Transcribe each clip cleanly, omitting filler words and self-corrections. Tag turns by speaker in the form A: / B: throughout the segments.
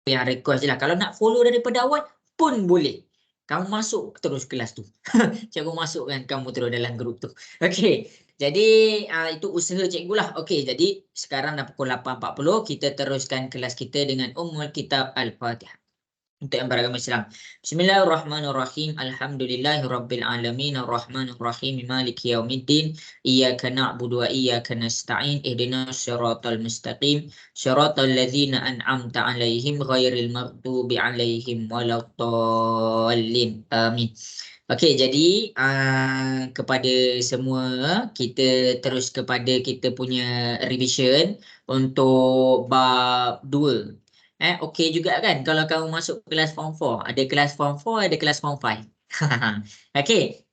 A: yang request je lah. Kalau nak follow daripada awal pun boleh. Kamu masuk terus kelas tu. Cikgu masukkan kamu terus dalam grup tu. Okey. Jadi itu usaha cikgu lah. Okey, jadi sekarang dah pukul 8.40. Kita teruskan kelas kita dengan Ummul Kitab Al-Fatihah. Untuk yang beragama Islam. Bismillahirrahmanirrahim. Alhamdulillahirabbil alamin arrahmanir rahim maliki yaumiddin. Iyyaka na'budu wa iyyaka nasta'in. Ihdinas siratal mustaqim. Siratal ladzina an'amta 'alaihim ghairil maghdubi 'alaihim waladdallin. Amin. Okey, jadi kepada semua kita terus kepada kita punya revision untuk bab 2. Okey juga kan kalau kamu masuk kelas form 4. Ada kelas form 4, ada kelas form 5. Okey.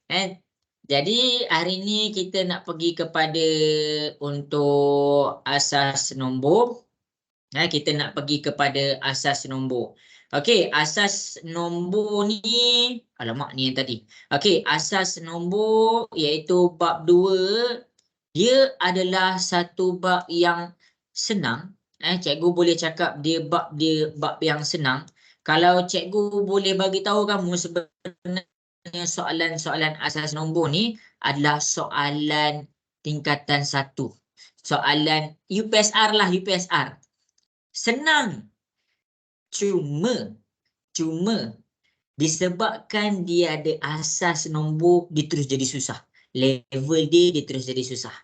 A: Jadi hari ni kita nak pergi kepada untuk asas nombor. Kita nak pergi kepada asas nombor. Okey, asas nombor ni, alamak ni yang tadi. Okey, asas nombor iaitu bab 2. Dia adalah satu bab yang senang. Cikgu boleh cakap dia bab yang senang. Kalau cikgu boleh bagi tahu kamu sebenarnya soalan-soalan asas nombor ni adalah soalan tingkatan 1. Soalan UPSR lah, UPSR. Senang. Cuma disebabkan dia ada asas nombor, dia terus jadi susah. Level dia terus jadi susah.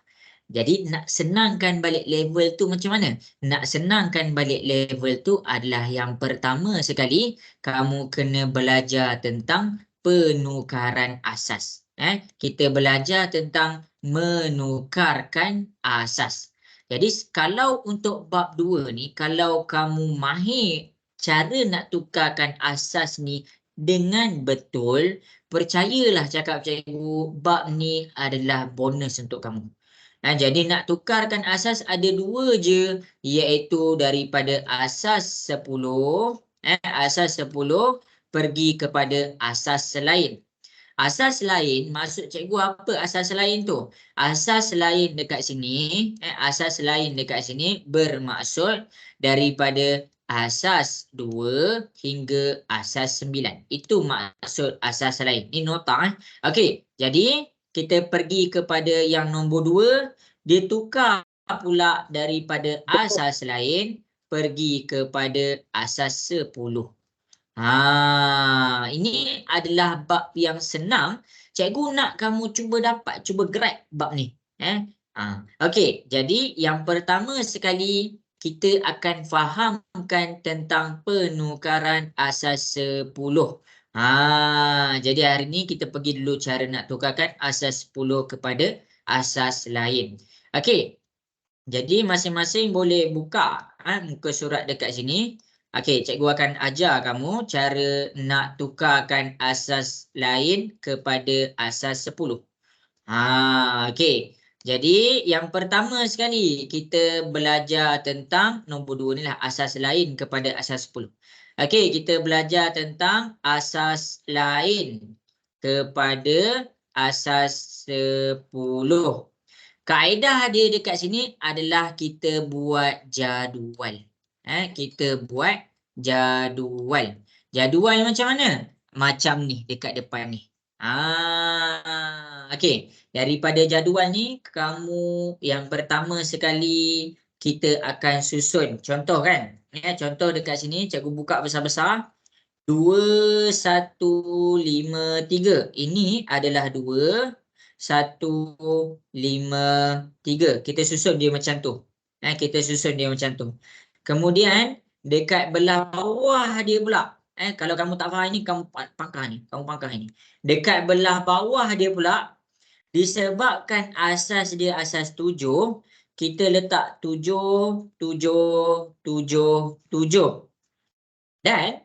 A: Jadi nak senangkan balik level tu macam mana? Nak senangkan balik level tu adalah yang pertama sekali kamu kena belajar tentang penukaran asas. Kita belajar tentang menukarkan asas. Jadi kalau untuk bab 2 ni, kalau kamu mahir cara nak tukarkan asas ni dengan betul, percayalah cakap cikgu, bab ni adalah bonus untuk kamu. Jadi nak tukarkan asas ada 2 je, iaitu daripada asas 10, asas 10 pergi kepada asas lain. Asas lain, maksud cikgu apa asas lain tu? Asas lain dekat sini, asas lain dekat sini bermaksud daripada asas 2 hingga asas 9. Itu maksud asas lain. Ini nota. Okey, jadi kita pergi kepada yang nombor 2, dia tukar pula daripada asas lain pergi kepada asas 10. Ini adalah bab yang senang. Cikgu nak kamu cuba grab bab ni. Okey, jadi yang pertama sekali kita akan fahamkan tentang penukaran asas 10. Jadi hari ni kita pergi dulu cara nak tukarkan asas 10 kepada asas lain. Okey. Jadi masing-masing boleh buka muka surat dekat sini. Okey, cikgu akan ajar kamu cara nak tukarkan asas lain kepada asas 10. Okey. Jadi yang pertama sekali kita belajar tentang nombor 2 ni lah, asas lain kepada asas 10. Okey, kita belajar tentang asas lain kepada asas 10. Kaedah dia dekat sini adalah kita buat jadual. Kita buat jadual. Jadual macam mana? Macam ni dekat depan ni. Okey. Daripada jadual ni, kamu yang pertama sekali kita akan susun. Contoh kan? Contoh dekat sini, cikgu buka besar-besar. 2, 1, 5, 3. Ini adalah 2, 1, 5, 3. Kita susun dia macam tu. Kita susun dia macam tu. Kemudian dekat belah bawah dia pula. Kalau kamu tak faham ini, kamu pangkah ni. Kamu pangkah ini. Dekat belah bawah dia pula, disebabkan asas dia asas 7, kita letak 7, 7, 7, 7. Dan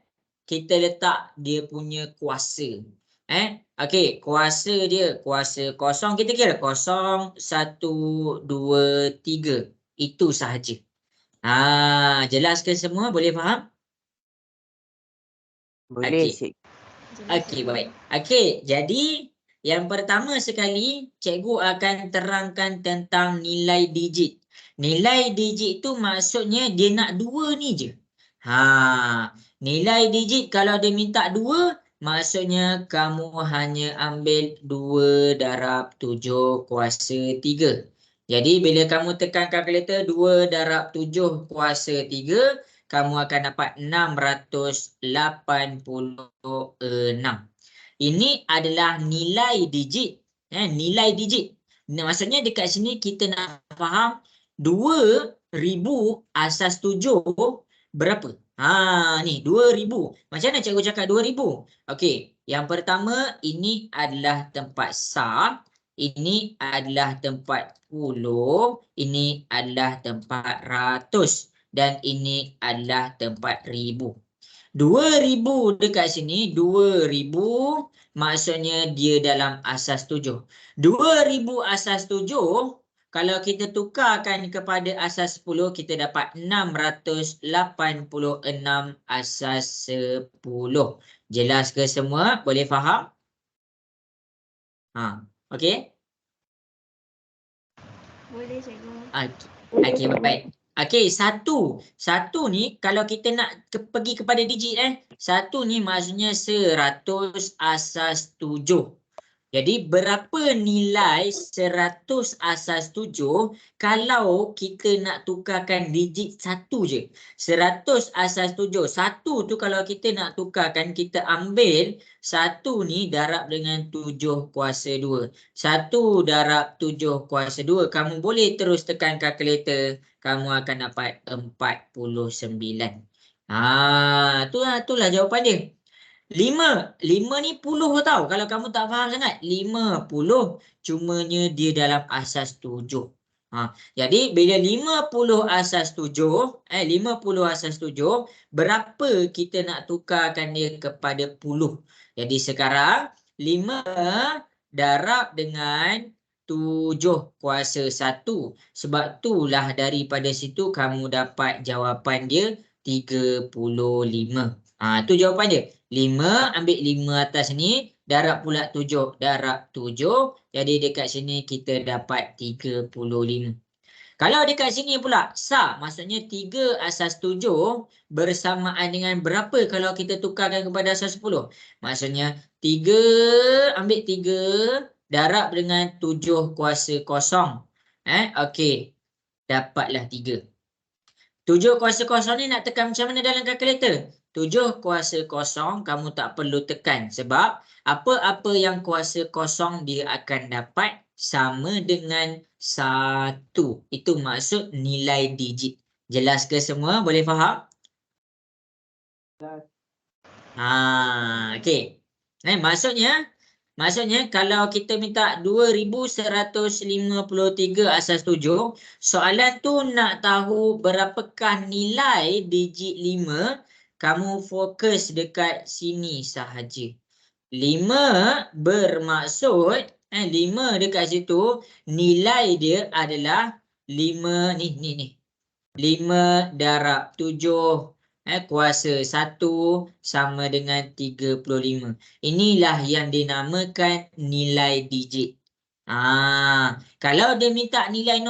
A: kita letak dia punya kuasa. Okey, kuasa dia, kuasa kosong kita kira 0, 1, 2, 3. Itu sahaja. Jelas ke semua? Boleh faham?
B: Boleh,
A: Okey. Okey, baik. Okey, jadi yang pertama sekali cikgu akan terangkan tentang nilai digit. Nilai digit tu maksudnya dia nak 2 ni je. Nilai digit kalau dia minta 2, maksudnya kamu hanya ambil 2 darab 7 kuasa 3. Jadi bila kamu tekan kalkulator 2 darab 7 kuasa 3, kamu akan dapat 686. Ini adalah nilai digit. Nilai digit. Maksudnya dekat sini kita nak faham 2000 asas 7 berapa? Ni 2000. Macam mana cikgu cakap 2000? Okey, yang pertama ini adalah tempat sah, ini adalah tempat puluh, ini adalah tempat ratus dan ini adalah tempat ribu. 2000 dekat sini, 2000 maksudnya dia dalam asas 7. 2000 asas 7, kalau kita tukarkan kepada asas 10, kita dapat 686 asas 10. Jelas ke semua? Boleh faham? Okey?
B: Boleh cikgu.
A: Okey, baik. Okey, satu ni kalau kita nak pergi kepada digit satu ni maksudnya 100 asas 7. Jadi berapa nilai 100 asas 7 kalau kita nak tukarkan digit satu je? 100 asas 7. Satu tu kalau kita nak tukarkan, kita ambil satu ni darab dengan 7 kuasa 2. 1 darab 7 kuasa 2. Kamu boleh terus tekan kalkulator. Kamu akan dapat 49. Itulah jawapan dia. 5 ni 10 tau. Kalau kamu tak faham sangat, 50 cumanya dia dalam asas 7. Jadi bila 50 asas 7, 50 asas 7, berapa kita nak tukarkan dia kepada 10? Jadi sekarang 5 darab dengan 7 kuasa 1. Sebab itulah daripada situ kamu dapat jawapan dia 35. Itu jawapan dia. 5, ambil 5 atas ni, darab pula 7, darab 7. Jadi dekat sini kita dapat 35. Kalau dekat sini pula, sah, maksudnya 3 asas 7 bersamaan dengan berapa kalau kita tukarkan kepada asas 10? Maksudnya 3, ambil 3, darab dengan 7 kuasa 0. Okey, dapatlah 3. 7 kuasa 0 ni nak tekan macam mana dalam kalkulator? 7 kuasa 0 kamu tak perlu tekan. Sebab apa-apa yang kuasa 0 dia akan dapat sama dengan 1. Itu maksud nilai digit. Jelas ke semua? Boleh faham? Okey. Maksudnya kalau kita minta 2153 asas 7, soalan tu nak tahu berapakah nilai digit 5, kamu fokus dekat sini sahaja. 5 bermaksud 5 dekat situ nilai dia adalah 5 ni. 5 darab 7 kuasa 1 sama dengan 35. Inilah yang dinamakan nilai digit. Kalau dia minta nilai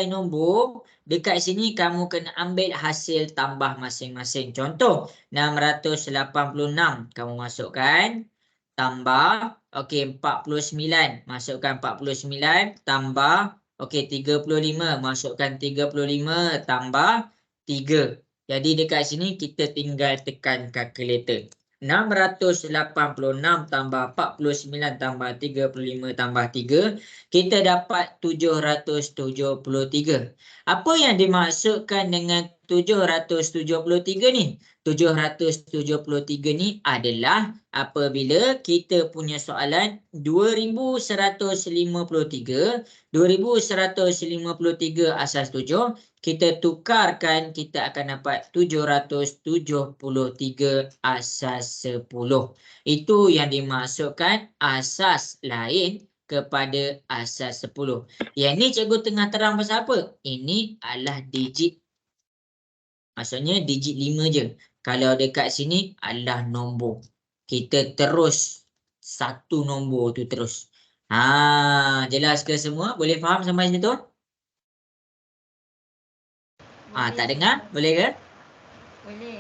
A: nombor, dekat sini kamu kena ambil hasil tambah masing-masing. Contoh 686 kamu masukkan, tambah, okey 49, masukkan 49, tambah, okey 35, masukkan 35, tambah 3. Jadi dekat sini kita tinggal tekan kalkulator. 686 tambah 49 tambah 35 tambah 3, kita dapat 773. Apa yang dimaksudkan dengan 773 ni? 773 ni adalah apabila kita punya soalan 2153 asas 7, kita tukarkan, kita akan dapat 773 asas 10. Itu yang dimaksudkan asas lain kepada asas 10. Yang ni cikgu tengah terang pasal apa? Ini adalah digit. Maksudnya digit 5 je. Kalau dekat sini adalah nombor. Kita terus satu nombor tu terus. Jelas ke semua? Boleh faham sampai situ? Tak dengar? Boleh ke?
B: Boleh.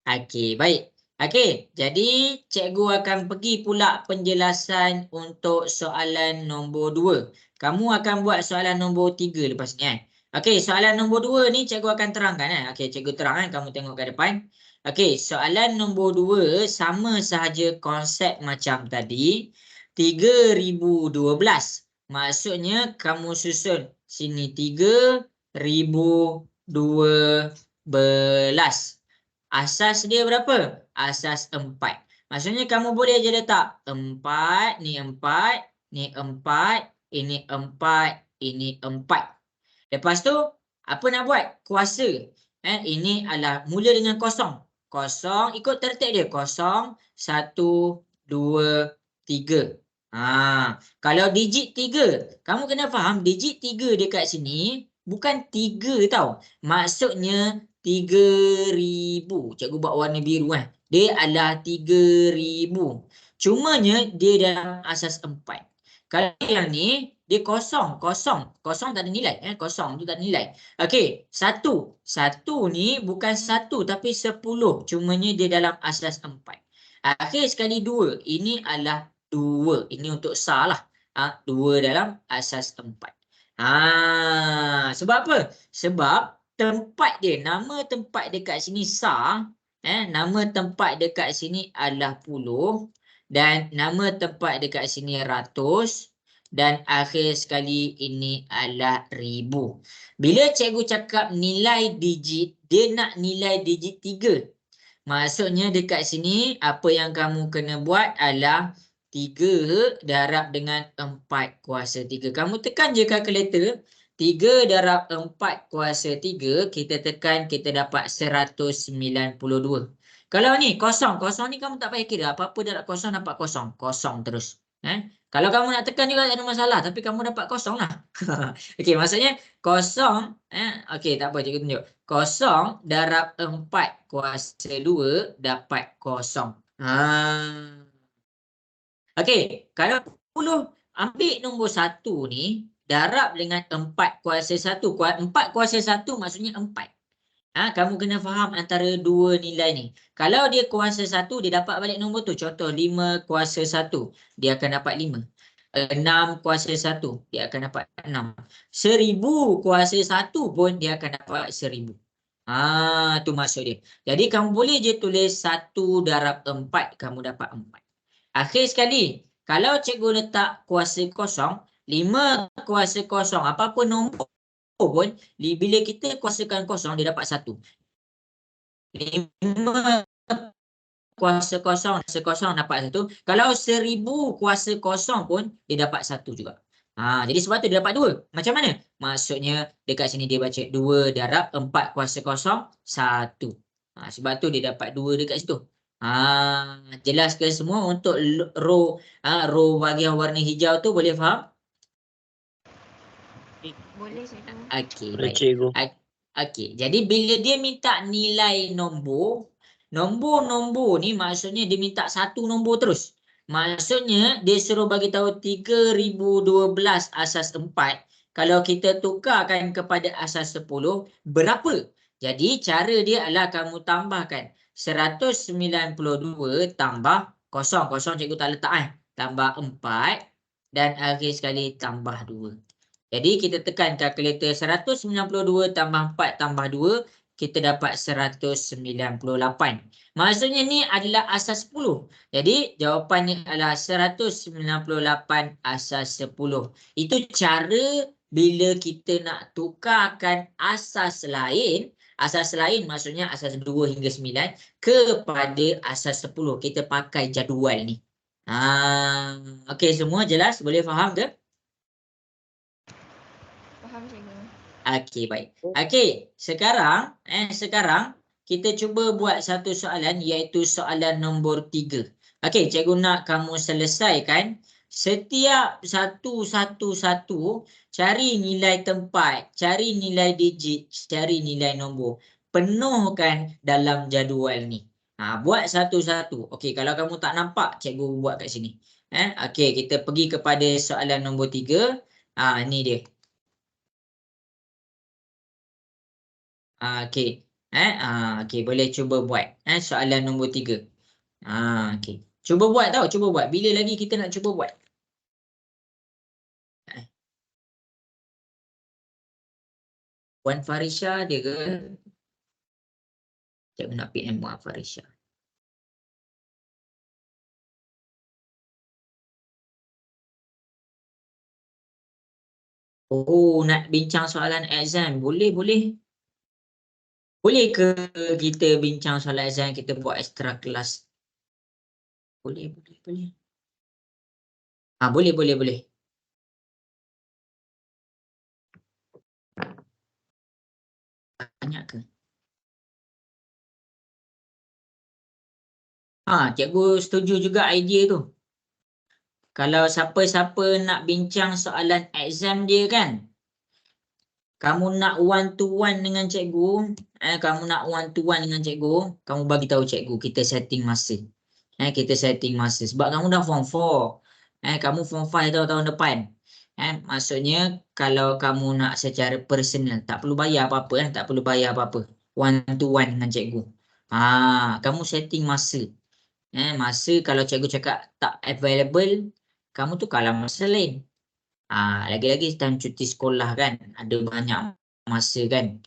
A: Okey, baik. Okey, jadi cikgu akan pergi pula penjelasan untuk soalan nombor 2. Kamu akan buat soalan nombor 3 lepas ni. Okey, soalan nombor 2 ni cikgu akan terangkan. Okey, cikgu terang. Kamu tengok ke depan. Okey, soalan nombor 2 sama sahaja konsep macam tadi. 3012. Maksudnya kamu susun sini 3012. Asas dia berapa? Asas 4. Maksudnya kamu boleh je letak 4, ni 4, ni 4, ini 4, ini 4. Lepas tu, apa nak buat? Kuasa. Ini adalah mula dengan kosong. Kosong, ikut tertib dia. Kosong, 1, 2, 3. Kalau digit 3, kamu kena faham digit 3 dekat sini bukan 3 tau. Maksudnya 3,000. Cikgu buat warna biru Dia adalah 3,000. Cumanya dia dalam asas 4. Kalau yang ni dia kosong, kosong tak ada nilai kosong tu tak ada nilai. Okey, 1 ni bukan 1 tapi 10. Cumanya dia dalam asas 4. Akhir sekali 2, ini adalah 2. Ini untuk sah lah. 2 dalam asas 4. Sebab apa? Sebab tempat dia, nama tempat dekat sini sah, nama tempat dekat sini adalah puluh, dan nama tempat dekat sini ratus, dan akhir sekali ini adalah ribu. Bila cikgu cakap nilai digit, dia nak nilai digit 3. Maksudnya dekat sini apa yang kamu kena buat adalah 3 darab dengan 4 kuasa 3. Kamu tekan je kalkulator. 3 darab 4 kuasa 3, kita tekan, kita dapat 192. Kalau ni kosong ni kamu tak payah kira. Apa-apa darab kosong dapat kosong. Kosong terus. Kalau kamu nak tekan juga tak ada masalah. Tapi kamu dapat kosong lah. Okey, maksudnya kosong. Okey, tak apa, cikgu tunjuk. Kosong darab 4 kuasa 2 dapat kosong. Okey, kalau 10, ambil nombor 1 ni, darab dengan 4 kuasa 1. 4 kuasa 1 maksudnya 4. Kamu kena faham antara dua nilai ni. Kalau dia kuasa 1, dia dapat balik nombor tu. Contoh 5 kuasa 1, dia akan dapat 5. 6 kuasa 1, dia akan dapat 6. 1000 kuasa 1 pun dia akan dapat 1000. Tu maksud dia. Jadi kamu boleh je tulis 1 darab 4, kamu dapat 4. Akhir sekali, kalau cikgu letak kuasa kosong, 5 kuasa kosong, apa-apa nombor pun, bila kita kuasakan kosong, dia dapat 1. 5 kuasa kosong dapat 1. Kalau 1000 kuasa kosong pun, dia dapat 1 juga. Jadi sebab tu dia dapat 2. Macam mana? Maksudnya dekat sini dia baca 2 darab 4 kuasa kosong 1. Sebab tu dia dapat 2 dekat situ. Jelas ke semua untuk row bahagian warna hijau tu, boleh faham?
B: Boleh cikgu.
A: Okey, baik. Okey, jadi bila dia minta nilai nombor ni maksudnya dia minta satu nombor terus. Maksudnya dia suruh bagi tahu 3012 asas 4. Kalau kita tukarkan kepada asas 10, berapa? Jadi cara dia adalah kamu tambahkan 192 tambah kosong. Kosong cikgu tak letak tambah 4, dan akhir sekali tambah 2. Jadi kita tekan kalkulator 192 tambah 4 tambah 2, kita dapat 198. Maksudnya ni adalah asas 10. Jadi jawapannya adalah 198 asas 10. Itu cara bila kita nak tukarkan asas lain. Asas lain maksudnya asas 2 hingga 9 kepada asas 10. Kita pakai jadual ni. Okey, semua jelas? Boleh faham ke?
B: Faham cikgu.
A: Okey, baik. Okey, sekarang kita cuba buat satu soalan, iaitu soalan nombor 3. Okey, cikgu nak kamu selesaikan setiap satu, cari nilai tempat, cari nilai digit, cari nilai nombor. Penuhkan dalam jadual ni. Buat satu-satu. Okey, kalau kamu tak nampak, cikgu buat kat sini. Okey, kita pergi kepada soalan nombor 3. Ni dia. Okey. Okey, boleh cuba buat. Soalan nombor 3. Okey. Cuba buat tau, cuba buat. Bila lagi kita nak cuba buat? Wan Farisha dia ke? Cikgu nak PM Wan Farisha. Oh, nak bincang soalan exam. Boleh, boleh. Boleh ke kita bincang soalan exam, kita buat extra kelas? Boleh, boleh, boleh. Boleh, boleh, boleh. Banyak ke? Cikgu setuju juga idea tu. Kalau siapa-siapa nak bincang soalan exam dia kan, kamu nak one to one dengan cikgu, kamu bagi tahu cikgu, kita setting masa. Kita setting masa sebab kamu dah form 4. Kamu form 5 tahun depan. Maksudnya kalau kamu nak secara personal, tak perlu bayar apa-apa, tak perlu bayar apa-apa. One to one dengan cikgu. Kamu setting masa. Masa kalau cikgu cakap tak available, kamu tu kalah masa lain. Lagi-lagi time cuti sekolah kan, ada banyak masa kan.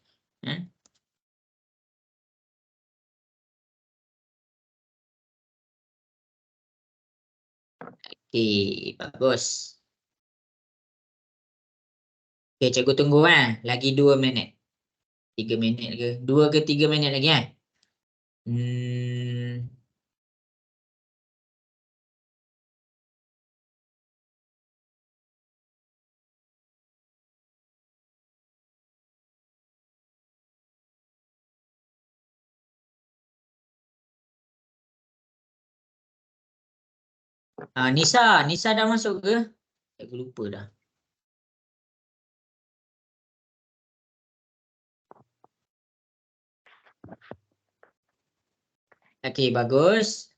A: Okey, bagus. Okey, cikgu tunggu lagi 2 minit. 3 minit ke? 2 ke 3 minit lagi Nisa dah masuk ke? Cikgu lupa dah. Okey, bagus.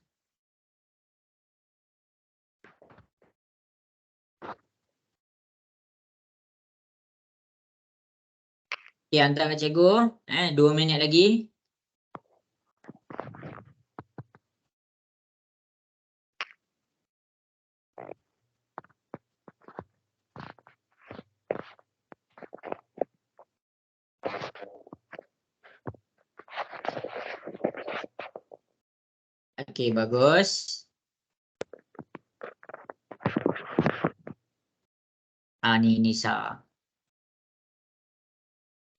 A: Okey, hantar kat cikgu. 2 minit lagi. Okey, bagus. Ni Nisa.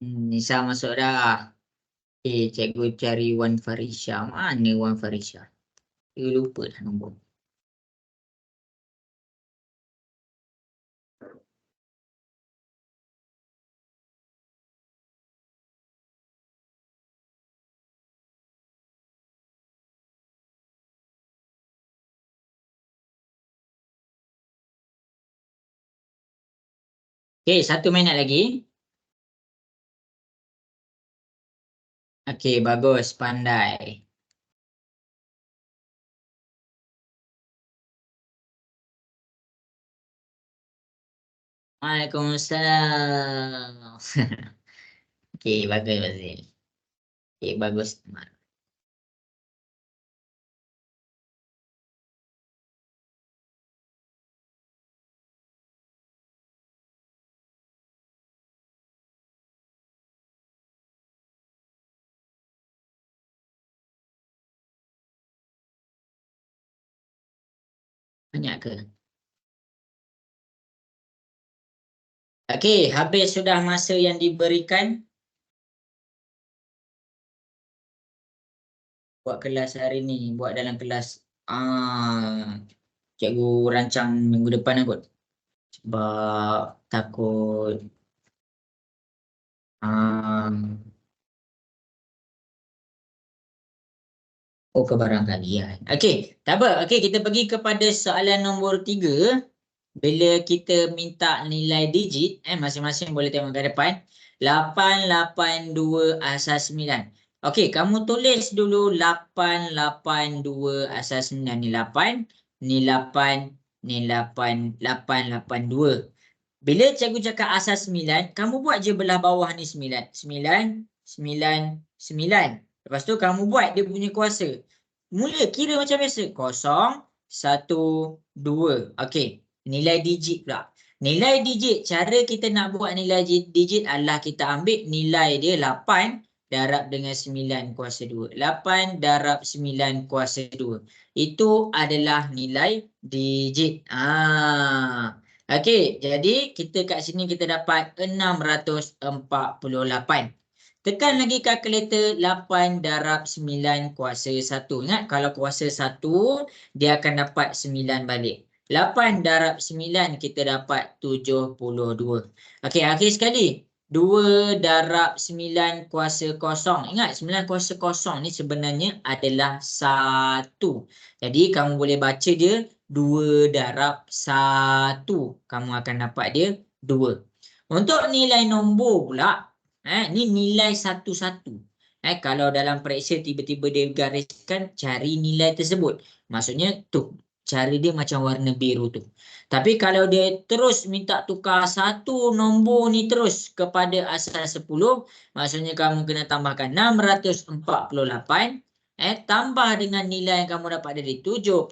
A: Nisa masuk dah. Okey, cikgu cari Wan Farisha. Mana Wan Farisha? Cikgu lupa dah nombor. Okey, 1 minit lagi. Okey, bagus, pandai. Waalaikumsalam. Okey, bagus Fazil. Okey, bagus. Banyak ke? Okey, habis sudah masa yang diberikan. Buat kelas hari ni, buat dalam kelas. Cikgu rancang minggu depan kot. Sebab takut kebarangkalian. Okey, tak apa. Okey, kita pergi kepada soalan nombor 3. Bila kita minta nilai digit, masing-masing boleh tengok ke depan. 882 asas 9. Okey, kamu tulis dulu 882 asas 9 ni 8, ni 8, ni 8, 882. Bila cikgu cakap asas 9, kamu buat je belah bawah ni 9. 9, 9, 9. Lepas tu kamu buat dia punya kuasa. Mula kira macam biasa. 0, 1, 2. Okey. Nilai digit pula. Nilai digit, cara kita nak buat nilai digit adalah kita ambil nilai dia 8 darab dengan 9 kuasa 2. 8 darab 9 kuasa 2. Itu adalah nilai digit. Okey, jadi kita kat sini kita dapat 648. Tekan lagi kalkulator 8 darab 9 kuasa 1. Ingat kalau kuasa 1 dia akan dapat 9 balik. 8 darab 9 kita dapat 72. Okey, akhir sekali. 2 darab 9 kuasa kosong. Ingat 9 kuasa kosong ni sebenarnya adalah 1. Jadi kamu boleh baca dia 2 darab 1. Kamu akan dapat dia 2. Untuk nilai nombor pula, ni nilai satu-satu. Kalau dalam periksa tiba-tiba dia gariskan cari nilai tersebut. Maksudnya tu. Cara dia macam warna biru tu. Tapi kalau dia terus minta tukar satu nombor ni terus kepada asas 10, maksudnya kamu kena tambahkan 648, tambah dengan nilai yang kamu dapat dari 72,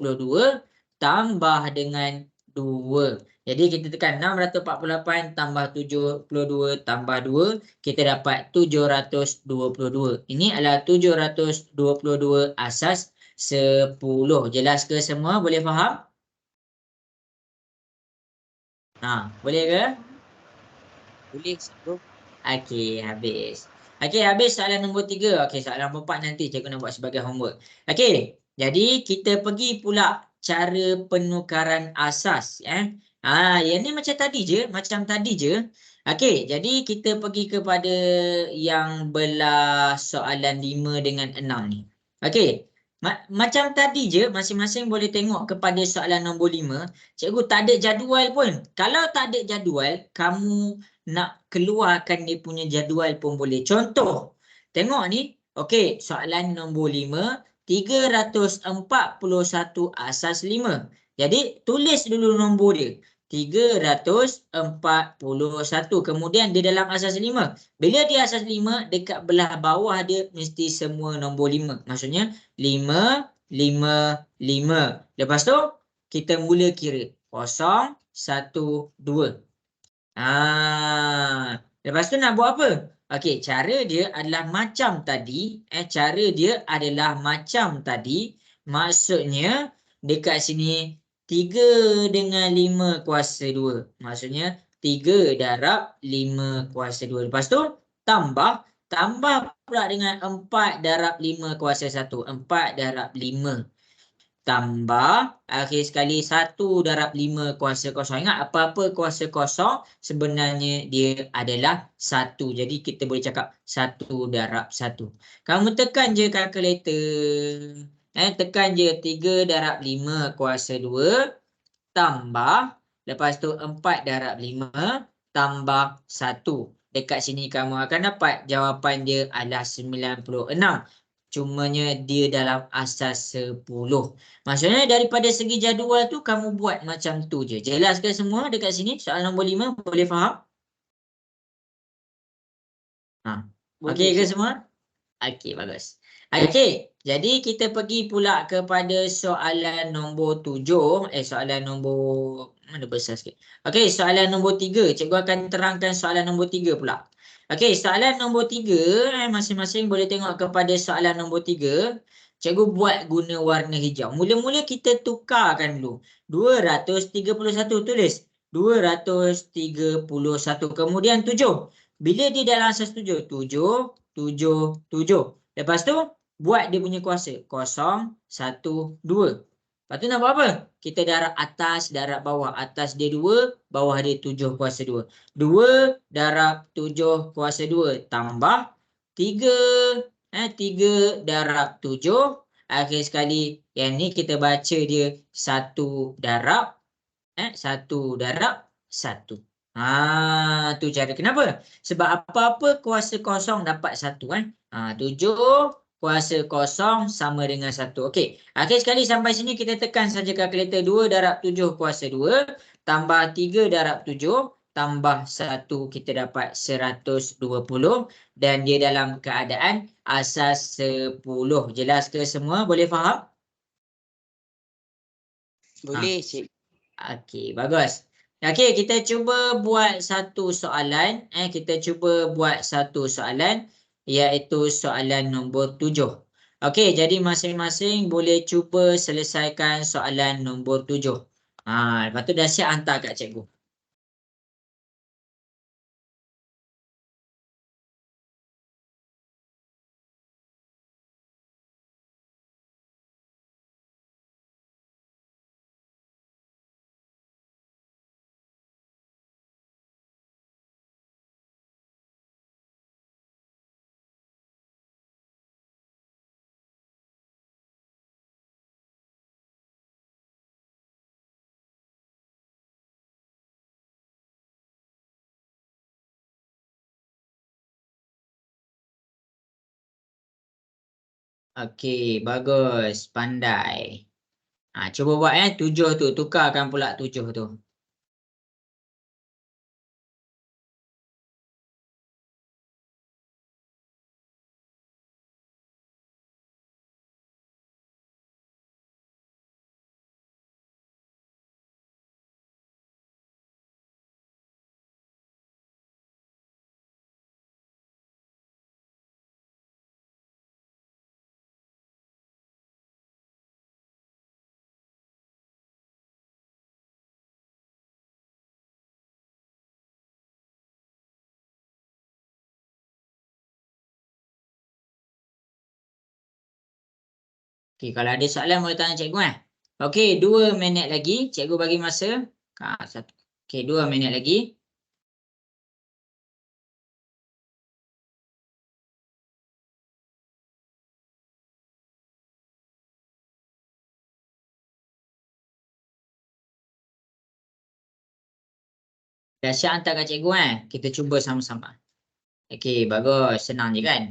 A: tambah dengan 2. Jadi kita tekan 648 tambah 72 tambah 2, kita dapat 722. Ini adalah 722 asas 10. Jelas ke semua? Boleh faham? Boleh ke? Boleh. Okey, habis. Okey, habis soalan nombor 3. Okey, soalan nombor 4 nanti cikgu nak buat sebagai homework. Okey, jadi kita pergi pula cara penukaran asas. Yang ni macam tadi je. Okey, jadi kita pergi kepada yang belah soalan 5 dengan 6 ni. Okey. Macam tadi je, masing-masing boleh tengok kepada soalan nombor 5. Cikgu tak ada jadual pun. Kalau tak ada jadual, kamu nak keluarkan dia punya jadual pun boleh. Contoh, tengok ni. Okey, soalan nombor 5. 341 asas 5. Jadi, tulis dulu nombor dia. 341. Kemudian dia dalam asas 5. Bila dia asas 5, dekat belah bawah dia mesti semua nombor 5. Maksudnya 5, 5, 5. Lepas tu kita mula kira 0, 1, 2. Lepas tu nak buat apa? Okey, cara dia adalah macam tadi. Maksudnya dekat sini 3 dengan 5 kuasa 2. Maksudnya 3 darab 5 kuasa 2. Lepas tu tambah pula dengan 4 darab 5 kuasa 1. 4 darab 5. Tambah akhir sekali 1 darab 5 kuasa kosong. Ingat apa-apa kuasa kosong sebenarnya dia adalah 1. Jadi kita boleh cakap 1 darab 1. Kamu tekan je kalkulator. Tekan je 3 darab 5 kuasa 2 tambah. Lepas tu 4 darab 5 tambah 1. Dekat sini kamu akan dapat jawapan dia adalah 96. Cumanya dia dalam asas 10. Maksudnya daripada segi jadual tu kamu buat macam tu je. Jelas ke semua dekat sini? Soalan nombor 5 boleh faham? Okey ke semua? Okey, bagus. Okey, jadi kita pergi pula kepada soalan nombor 7. Soalan nombor mana besar sikit. Okey, soalan nombor 3. Cikgu akan terangkan soalan nombor 3 pula. Okey, soalan nombor 3, masing-masing boleh tengok kepada soalan nombor 3. Cikgu buat guna warna hijau. Mula-mula kita tukarkan dulu. 231 tulis. 231. Kemudian 7. Bila dia dalam asas 7, 7, 7, 7. Lepas tu, buat dia punya kuasa. 0, 1, 2. Lepas tu nak buat apa? Kita darab atas, darab bawah. Atas dia 2, bawah dia 7 kuasa 2. 2 darab 7 kuasa 2 tambah 3. 3 darab 7. Akhir sekali, yang ni kita baca dia 1 darab 1 darab 1. Tu cara. Kenapa? Sebab apa-apa kuasa kosong dapat 1 kan. 7 kuasa kosong sama dengan 1. Okey. Akhir sekali sampai sini kita tekan saja kalkulator. 2 darab 7 kuasa 2 tambah 3 darab 7 tambah 1 kita dapat 120 dan dia dalam keadaan asas 10. Jelas ke semua? Boleh faham?
C: Boleh, Cik.
A: Okey, bagus. Okey, kita cuba buat satu soalan. Kita cuba buat satu soalan iaitu soalan nombor 7. Okey, jadi masing-masing boleh cuba selesaikan soalan nombor 7. Lepas tu dah siap hantar kat cikgu. Okey, bagus. Pandai. Cuba buat 7 tu. Tukarkan pula 7 tu. Okey, kalau ada soalan boleh tanya cikgu Okey, 2 minit lagi. Cikgu bagi masa. Okey, 2 minit lagi. Dah siap hantar kat cikgu Kita cuba sama-sama. Okey, bagus. Senang je kan?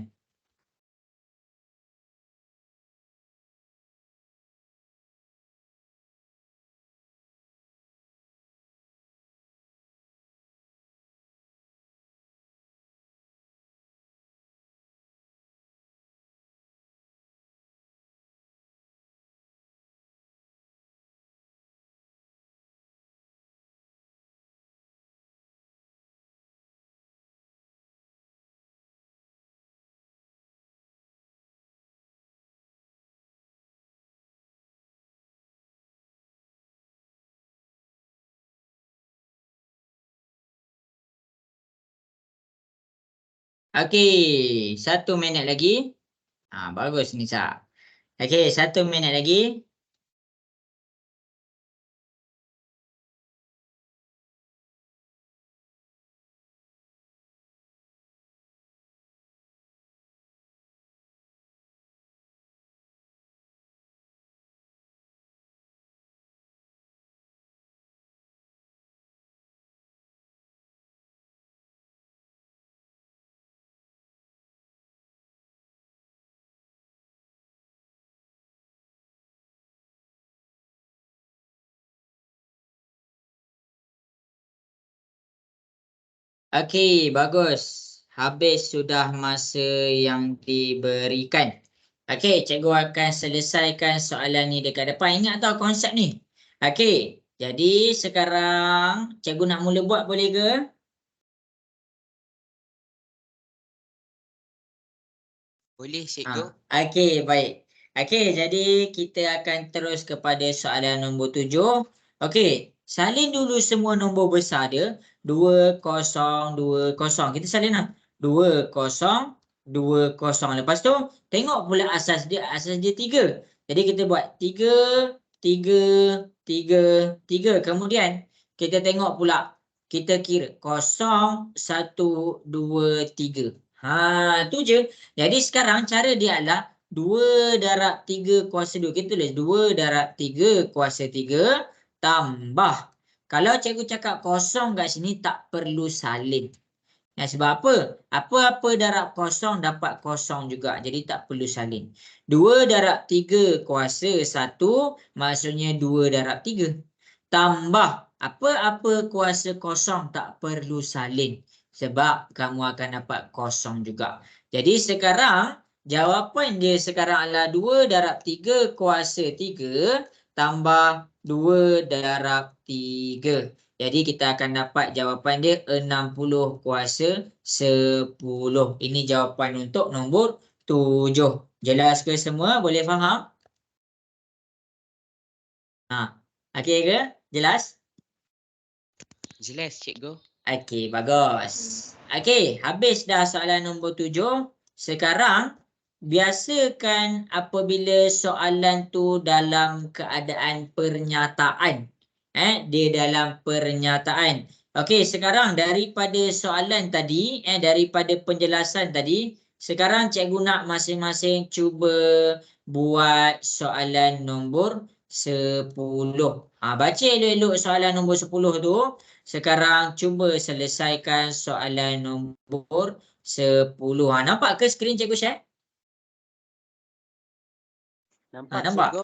A: Okey, 1 minit lagi. Bagus Nisa. Okey, 1 minit lagi. Okey, bagus. Habis sudah masa yang diberikan. Okey, cikgu akan selesaikan soalan ni dekat depan. Ingat tau konsep ni. Okey, jadi sekarang cikgu nak mula buat boleh ke?
C: Boleh, Cikgu.
A: Okey, baik. Okey, jadi kita akan terus kepada soalan nombor 7. Okey, salin dulu semua nombor besar dia. 2, 0, 2, 0. Kita salin lah. 2, 0, 2, 0. Lepas tu, tengok pula asas dia. Asas dia 3. Jadi kita buat 3, 3, 3, 3. Kemudian, kita tengok pula. Kita kira 0, 1, 2, 3. Tu je. Jadi sekarang cara dia adalah 2 darab 3 kuasa 2. Kita tulis 2 darab 3 kuasa 3 tambah. Kalau cikgu cakap kosong kat sini tak perlu salin. Sebab apa? Apa-apa darab kosong dapat kosong juga. Jadi tak perlu salin. 2 darab 3 kuasa 1 maksudnya 2 darab 3. Tambah. Apa-apa kuasa kosong tak perlu salin. Sebab kamu akan dapat kosong juga. Jadi sekarang jawapan dia sekarang adalah 2 darab 3 kuasa 3 tambah 2 darab 3. Jadi kita akan dapat jawapan dia 60 kuasa 10. Ini jawapan untuk nombor 7. Jelas ke semua? Boleh faham? Okey ke? Jelas?
C: Jelas cikgu.
A: Okey, bagus. Okey, habis dah soalan nombor 7. Sekarang, biasakan apabila soalan tu dalam keadaan pernyataan. Dia dalam pernyataan. Okey, sekarang daripada soalan tadi, daripada penjelasan tadi, sekarang cikgu nak masing-masing cuba buat soalan nombor 10. Baca elok-elok soalan nombor 10 tu. Sekarang cuba selesaikan soalan nombor 10. Nampak ke skrin cikgu share?
C: Nampak
A: Nampak?
C: cikgu.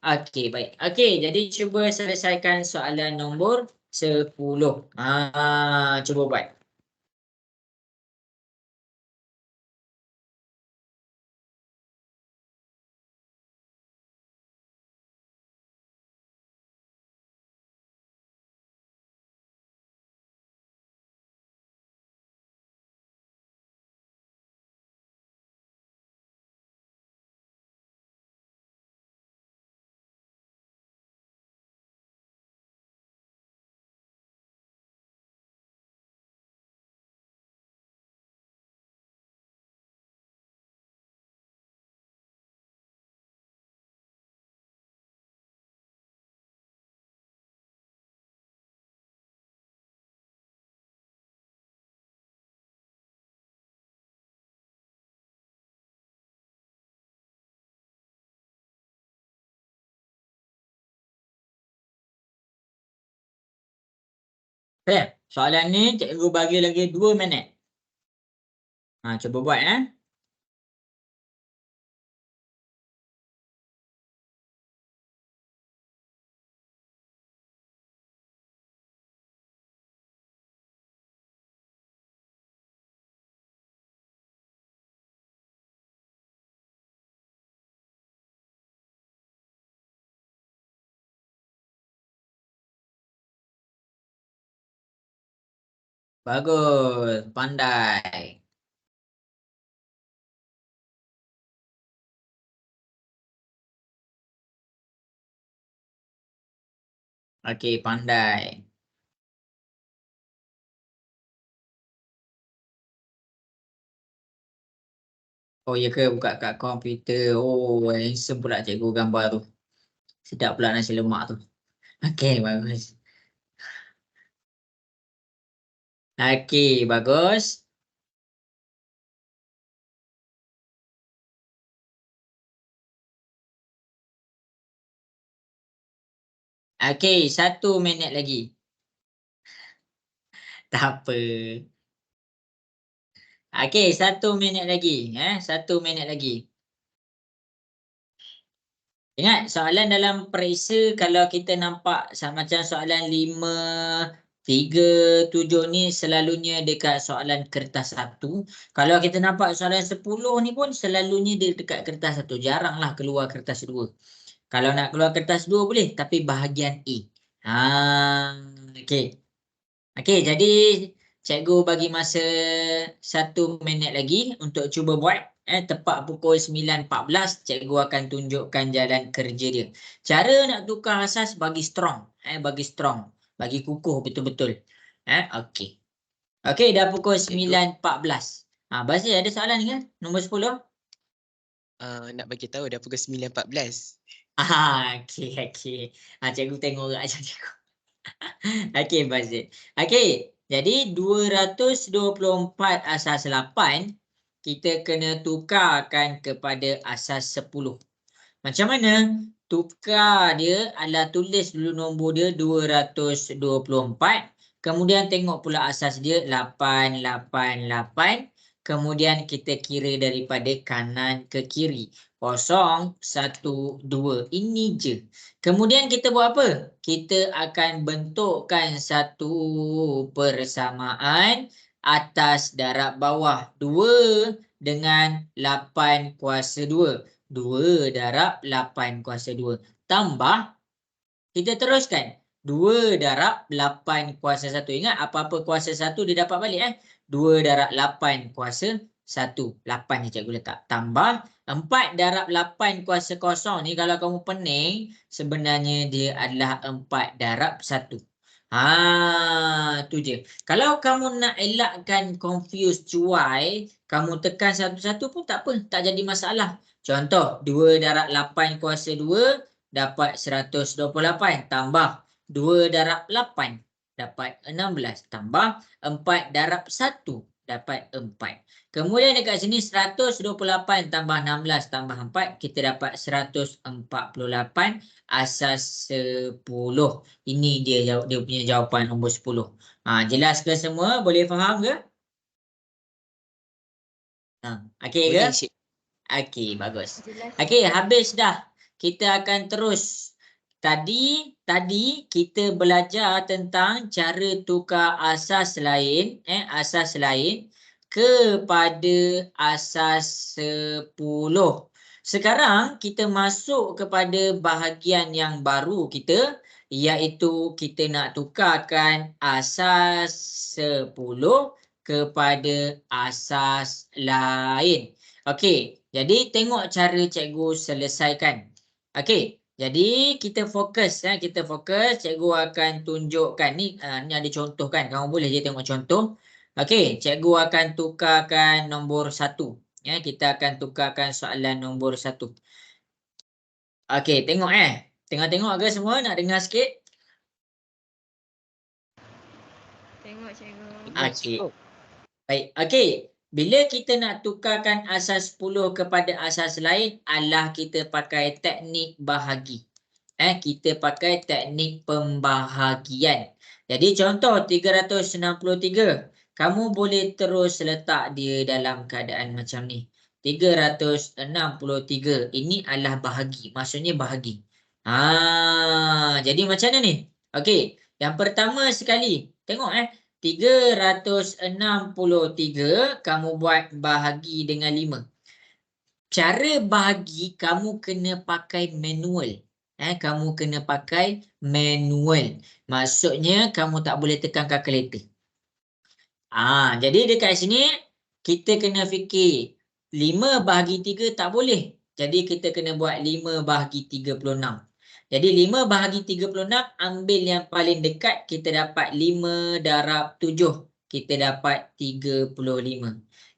A: Okey, baik. Okey, jadi cuba selesaikan soalan nombor 10. Cuba buat. Soalan ni cikgu bagi lagi 2 minit. Cuba buat Bagus, pandai. Okey, pandai. Oh ya ke, buka kat komputer. Oh, handsome pula cikgu gambar tu. Sedap pula nasi lemak tu. Okey, bagus. Okey, bagus. Okey, 1 minit lagi. Tak apa. Okey, 1 minit lagi. 1 minit lagi. Ingat, soalan dalam periksa kalau kita nampak macam soalan 5, 3, 7 ni selalunya dekat soalan kertas 1. Kalau kita nampak soalan 10 ni pun selalunya dia dekat kertas 1. Jaranglah keluar kertas 2. Kalau nak keluar kertas 2 boleh, tapi bahagian A. Okey. Okey, jadi cikgu bagi masa 1 minit lagi untuk cuba buat. Tepat pukul 9.14, cikgu akan tunjukkan jalan kerja dia. Cara nak tukar asas bagi strong. Bagi strong. Bagi kukuh betul-betul. Okey. Okey, dah pukul 9.14. Basir ada soalan ni kan? Nombor 10.
C: Nak bagi tahu dah pukul 9.14.
A: Okey, okey. Cikgu tengok orang macam cikgu. Okey, Bazir. Okey, jadi 224 asas 8 kita kena tukarkan kepada asas 10. Macam mana? Tukar dia adalah tulis dulu nombor dia 224. Kemudian tengok pula asas dia 888. Kemudian kita kira daripada kanan ke kiri. 0, 1, 2. Ini je. Kemudian kita buat apa? Kita akan bentukkan satu persamaan atas darab bawah. 2 dengan 8 kuasa 2. 2 darab 8 kuasa 2. Tambah, kita teruskan. 2 darab 8 kuasa 1. Ingat, apa-apa kuasa 1 dia dapat balik. 2 darab 8 kuasa 1. 8 je cikgu letak. Tambah 4 darab 8 kuasa kosong ni kalau kamu pening, sebenarnya dia adalah 4 darab 1. Tu je. Kalau kamu nak elakkan confuse cuai, kamu tekan satu-satu pun tak apa, tak jadi masalah. Contoh, 2 darab 8 kuasa 2 dapat 128 tambah 2 darab 8 dapat 16 tambah 4 darab 1 dapat 4. Kemudian dekat sini 128 tambah 16 tambah 4 kita dapat 148 asas 10. Ini dia punya jawapan nombor 10. Jelas ke semua? Boleh faham ke? Okey ke?
C: Boleh, Cik.
A: Okey, bagus.
B: Jelas.
A: Okey, habis dah. Kita akan terus. Tadi kita belajar tentang cara tukar asas lain, asas lain kepada asas 10. Sekarang kita masuk kepada bahagian yang baru kita, iaitu kita nak tukarkan asas 10 kepada asas lain. Okey, jadi tengok cara cikgu selesaikan. Okey, jadi kita fokus. Cikgu akan tunjukkan ni ada contoh kan. Kamu boleh je tengok contoh. Okey, cikgu akan tukarkan nombor 1. Kita akan tukarkan soalan nombor 1. Okey, tengok Tengok-tengok ke semua? Nak dengar sikit?
B: Tengok cikgu.
A: Okey. Baik, okey. Bila kita nak tukarkan asas 10 kepada asas lain, kita pakai teknik bahagi. Kita pakai teknik pembahagian. Jadi contoh 363. Kamu boleh terus letak dia dalam keadaan macam ni. 363. Ini adalah bahagi. Maksudnya bahagi. Jadi macam mana ni? Okey. Yang pertama sekali. Tengok 363 kamu buat bahagi dengan 5. Cara bahagi kamu kena pakai manual. Kamu kena pakai manual. Maksudnya kamu tak boleh tekan kalkulator. Jadi dekat sini kita kena fikir 5 bahagi 3 tak boleh. Jadi kita kena buat 5 bahagi 36. Jadi 5 bahagi 36 ambil yang paling dekat, kita dapat 5 darab 7. Kita dapat 35.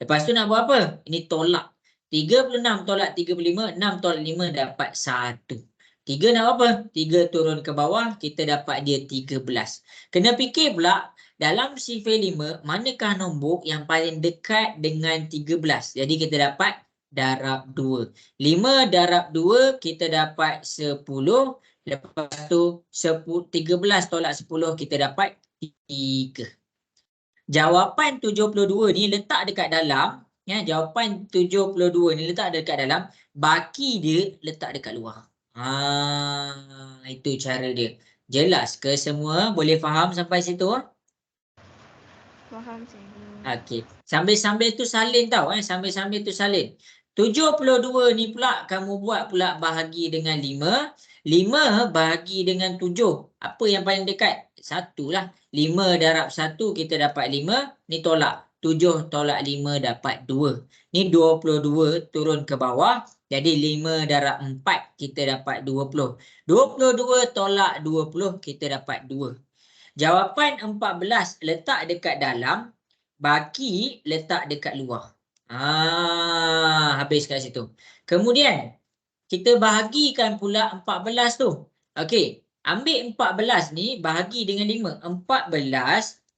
A: Lepas tu nak buat apa? Ini tolak. 36 tolak 35, 6 tolak 5 dapat 1. 3 nak apa? 3 turun ke bawah, kita dapat dia 13. Kena fikir pula, dalam sifar 5, manakah nombor yang paling dekat dengan 13? Jadi kita dapat darab 2. 5 darab 2, kita dapat 10. Lepas tu 13 tolak 10, kita dapat 3. Jawapan 72 ni letak dekat dalam, jawapan 72 ni letak dekat dalam, baki dia letak dekat luar. Itu cara dia. Jelas ke semua? Boleh faham sampai situ?
B: Faham cikgu.
A: Okey. Sambil-sambil tu salin tau. Sambil-sambil tu salin. 72 ni pula kamu buat pula bahagi dengan 5. 5 bahagi dengan 7. Apa yang paling dekat? 1 lah. 5 darab 1 kita dapat 5. Ni tolak. 7 tolak 5 dapat 2. Ni 22 turun ke bawah. Jadi 5 darab 4 kita dapat 20. 22 tolak 20 kita dapat 2. Jawapan 14 letak dekat dalam, baki letak dekat luar. Habis kat situ. Kemudian kita bahagikan pula 14 tu. Okey, ambil 14 ni bahagi dengan 5. 14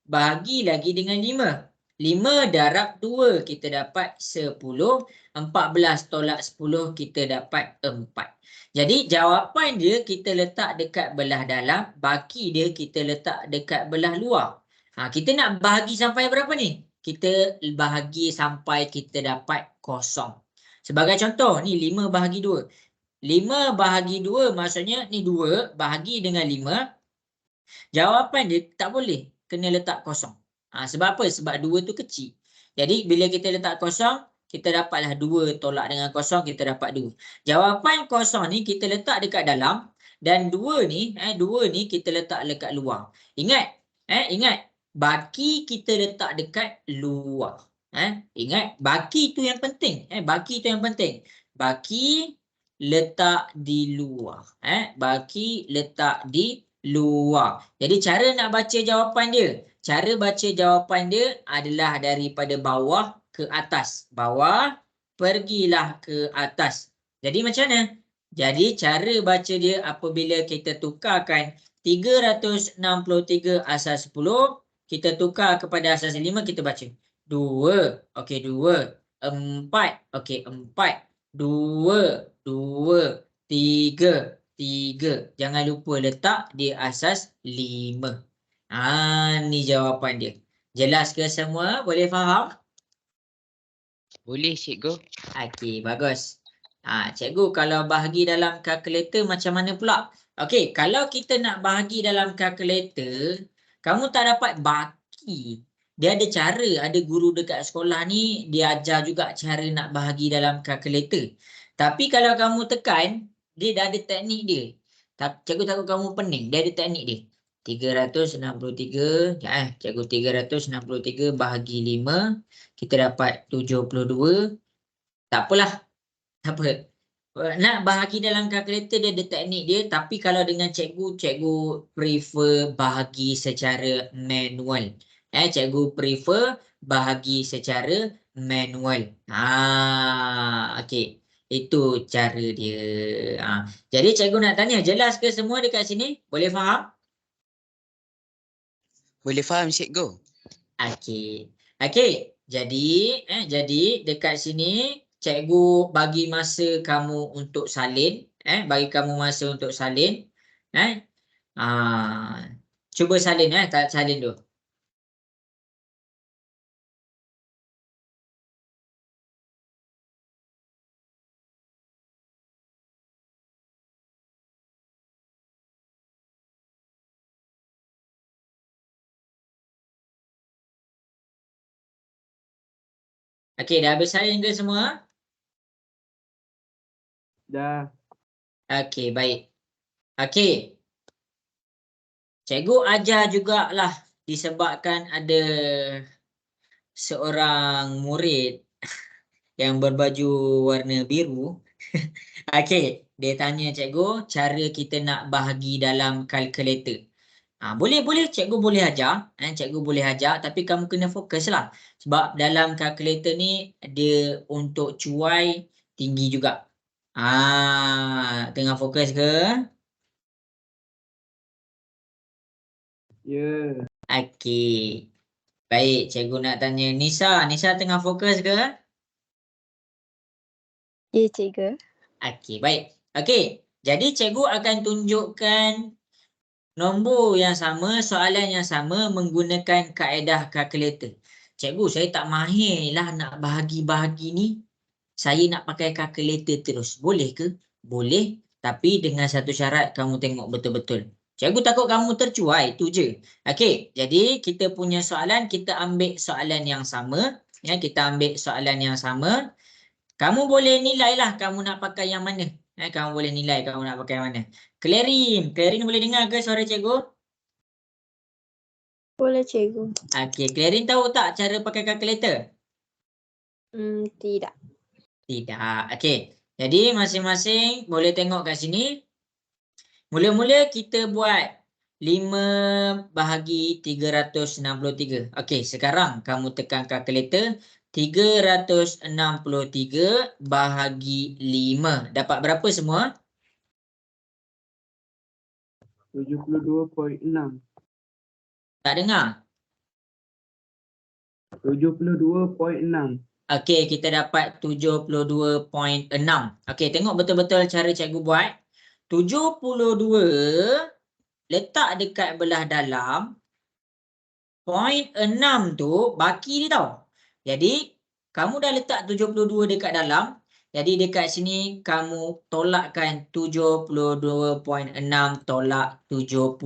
A: bahagi lagi dengan 5. 5 darab 2 kita dapat 10. 14 tolak 10 kita dapat 4. Jadi jawapan dia kita letak dekat belah dalam, baki dia kita letak dekat belah luar. Kita nak bahagi sampai berapa ni? Kita bahagi sampai kita dapat kosong. Sebagai contoh, ni 5 bahagi 2. 5 bahagi 2 maksudnya ni 2 bahagi dengan 5. Jawapan dia tak boleh kena letak kosong. Sebab apa? Sebab 2 tu kecil. Jadi bila kita letak kosong, kita dapatlah 2 tolak dengan kosong, kita dapat 2. Jawapan kosong ni kita letak dekat dalam dan 2 ni kita letak dekat luar. Ingat, baki kita letak dekat luar. Ingat, baki tu yang penting. Baki tu yang penting. Baki letak di luar. Baki letak di luar. Jadi cara nak baca jawapan dia. Cara baca jawapan dia adalah daripada bawah ke atas. Bawah, pergilah ke atas. Jadi macam mana? Jadi cara baca dia apabila kita tukarkan 363 asas 10, kita tukar kepada asas 5, kita baca 2. Okey, 2. 4. Okey, 4. 2. 2. 3. 3. Jangan lupa letak di asas 5. Ni jawapan dia. Jelas ke semua? Boleh faham?
C: Boleh cikgu.
A: Okey, bagus. Cikgu kalau bahagi dalam kalkulator macam mana pula? Okey, kalau kita nak bahagi dalam kalkulator, kamu tak dapat baki. Dia ada cara, ada guru dekat sekolah ni, dia ajar juga cara nak bahagi dalam kalkulator. Tapi kalau kamu tekan, dia dah ada teknik dia. Cikgu takut kamu pening, dia ada teknik dia. 363, cikgu 363 bahagi 5, kita dapat 72. Tak apalah, tak apa. Nak bahagi dalam kalkulator dia ada teknik dia, tapi kalau dengan cikgu prefer bahagi secara manual. Cikgu prefer bahagi secara manual. Okey. Itu cara dia. Jadi cikgu nak tanya, jelas ke semua dekat sini? Boleh faham?
C: Boleh faham cikgu.
A: Okey. Okey. Jadi dekat sini cikgu bagi masa kamu untuk salin. Bagi kamu masa untuk salin. Cuba salin, tak salin dulu. Okey, dah habis salin ke semua?
D: Dah.
A: Okey, baik. Okey. Cikgu ajar jugalah disebabkan ada seorang murid yang berbaju warna biru. Okey, dia tanya cikgu cara kita nak bahagi dalam kalkulator. Boleh cikgu boleh ajar, cikgu boleh ajar, tapi kamu kena fokus lah. Sebab dalam kalkulator ni dia untuk cuai tinggi juga. Tengah fokus ke?
D: Ya.
A: Okey. Baik, cikgu nak tanya Nisa. Nisa tengah fokus ke?
B: Ya, cikgu.
A: Okey, baik. Okey, jadi cikgu akan tunjukkan nombor yang sama, soalan yang sama menggunakan kaedah kalkulator. Cikgu, saya tak mahir lah nak bahagi-bahagi ni. Saya nak pakai kalkulator terus. Boleh ke? Boleh. Tapi dengan satu syarat, kamu tengok betul-betul. Cikgu takut kamu tercuai, tu je. Okey, jadi kita punya soalan, kita ambil soalan yang sama. Kita ambil soalan yang sama. Kamu boleh nilai lah kamu nak pakai yang mana. Kamu boleh nilai kamu nak pakai yang mana. Clarin boleh dengar ke suara cikgu?
B: Boleh, cikgu.
A: Okey, Clarin tahu tak cara pakai kalkulator?
B: Tidak.
A: Tidak. Okey. Jadi masing-masing boleh tengok kat sini. Mula-mula kita buat 5 bahagi 363. Okey, sekarang kamu tekan kalkulator. 363 bahagi 5. Dapat berapa semua?
D: 72.6.
A: Tak dengar?
D: 72.6.
A: Okey, kita dapat 72.6. Okey, tengok betul-betul cara cikgu buat. 72 letak dekat belah dalam. 0.6 tu baki dia tau. Jadi, kamu dah letak 72 dekat dalam. Jadi dekat sini kamu tolakkan 72.6 tolak 72.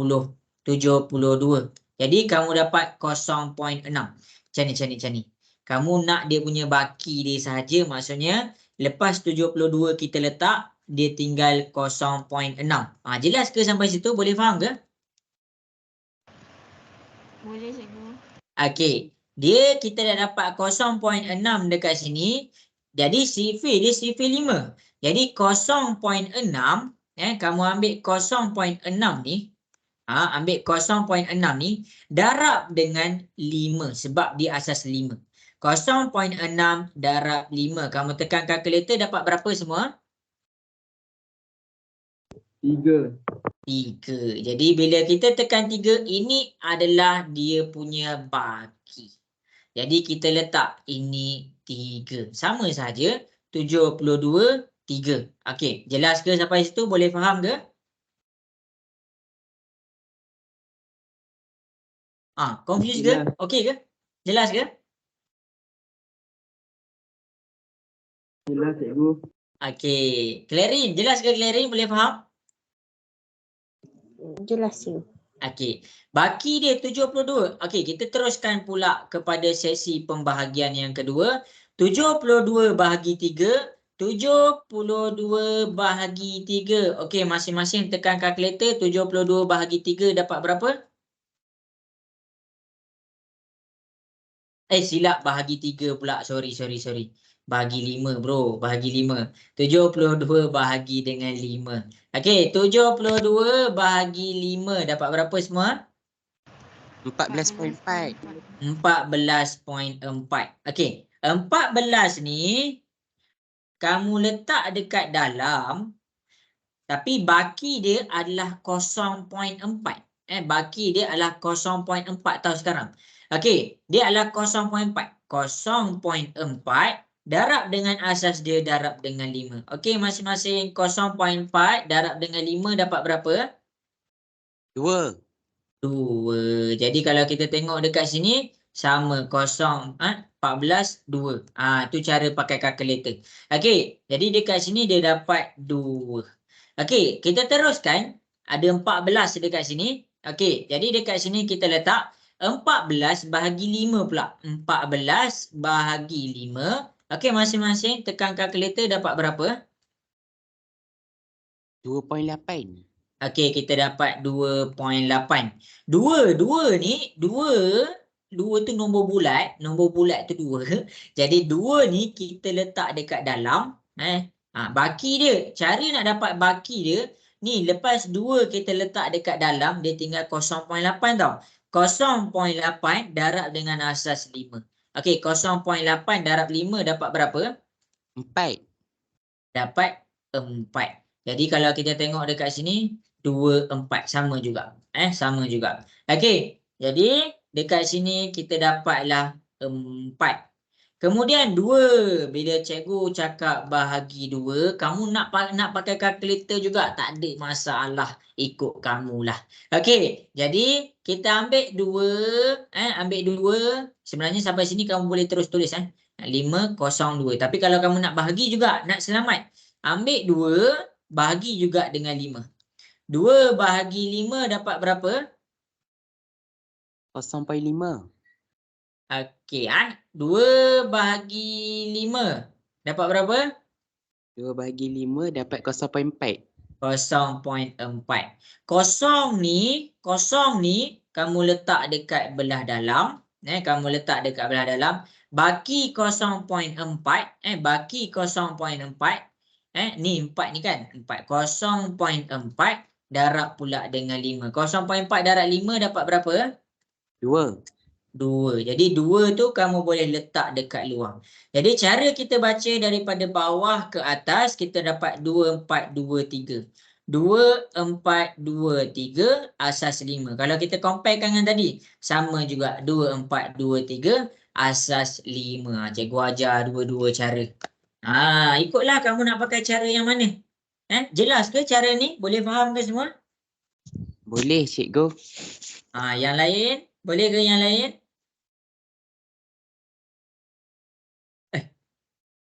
A: Jadi kamu dapat 0.6. Macam ni. Kamu nak dia punya baki dia sahaja, maksudnya lepas 72 kita letak, dia tinggal 0.6. Jelas ke sampai situ? Boleh faham ke?
B: Boleh cikgu.
A: Okey. Kita dah dapat 0.6 dekat sini. Jadi sifir dia sifir 5. Jadi 0.6 kamu ambil 0.6 ni. Ambil 0.6 ni darab dengan 5 sebab dia asas 5. 0.6 darab 5. Kamu tekan kalkulator dapat berapa semua?
D: 3.
A: 3. Jadi bila kita tekan 3, ini adalah dia punya baki. Jadi kita letak ini 3. Sama saja 72, 3. Okey, jelas ke sampai situ? Boleh faham ke? Confused ke?
D: Jelas.
A: Okey ke? Jelas ke?
D: Jelas cikgu.
A: Okey, Clarin, jelas ke Clarin? Boleh faham?
E: Jelas cikgu.
A: Okey, baki dia 72. Okey, kita teruskan pula kepada sesi pembahagian yang kedua. 72 bahagi 3. 72 bahagi 3. Okey, masing-masing tekan kalkulator. 72 bahagi 3 dapat berapa? Silap bahagi 3 pula. Sorry. Bahagi 5 bro. Bahagi 5. 72 bahagi dengan 5. Okey, 72 bahagi 5 dapat berapa semua?
C: 14.4.
A: 14.4. Okey, 14 ni kamu letak dekat dalam, tapi baki dia adalah 0.4. Baki dia adalah 0.4 tahu sekarang. Okey, dia adalah 0.4. 0.4 darab dengan asas dia darab dengan 5. Okey, masing-masing 0.4 darab dengan 5 dapat berapa?
C: 2.
A: 2. Jadi kalau kita tengok dekat sini sama 14 2. Tu cara pakai kalkulator. Okey, jadi dekat sini dia dapat 2. Okey, kita teruskan. Ada 14 dekat sini. Okey, jadi dekat sini kita letak 14 bahagi 5 pula. 14 bahagi 5. Okey, masing-masing tekan kalkulator dapat berapa?
C: 2.8.
A: Okey, kita dapat 2.8. 2 ni, 2 tu nombor bulat tu 2. Jadi 2 ni kita letak dekat dalam. Baki dia, cara nak dapat baki dia, ni lepas 2 kita letak dekat dalam, dia tinggal 0.8 tau. 0.8 darab dengan asas 5. Okey, 0.8 darab 5 dapat berapa?
C: 4.
A: Dapat 4. Jadi kalau kita tengok dekat sini 2, 4 sama juga. Sama juga. Okey. Jadi dekat sini kita dapatlah 4. Kemudian 2, bila cikgu cakap bahagi 2, kamu nak pakai kalkulator juga, tak ada masalah, ikut kamulah. Okey. Jadi kita ambil 2, sebenarnya sampai sini kamu boleh terus tulis 502. Tapi kalau kamu nak bahagi juga, nak selamat, ambil 2 bahagi juga dengan 5. 2 bahagi 5 dapat berapa?
C: 0.5.
A: Okey, 2 bahagi 5 dapat berapa?
C: 2 bahagi 5 dapat 0.4.
A: 0.4. Kosong ni kamu letak dekat belah dalam. Kamu letak dekat belah dalam. Baki 0.4. Baki 0.4. Ni 4 ni kan. 4. 0.4 darab pula dengan 5. 0.4 darab 5 dapat berapa?
C: 2.
A: 2. Jadi 2 tu kamu boleh letak dekat luar. Jadi cara kita baca daripada bawah ke atas, kita dapat 2, 4, 2, 3. 2, 4, 2, 3 asas 5. Kalau kita comparekan dengan tadi, sama juga 2, 4, 2, 3 asas 5. Cikgu ajar dua-dua cara. Ikutlah kamu nak pakai cara yang mana. Jelas ke cara ni? Boleh faham ke semua?
C: Boleh cikgu.
A: Yang lain? Boleh ke yang lain?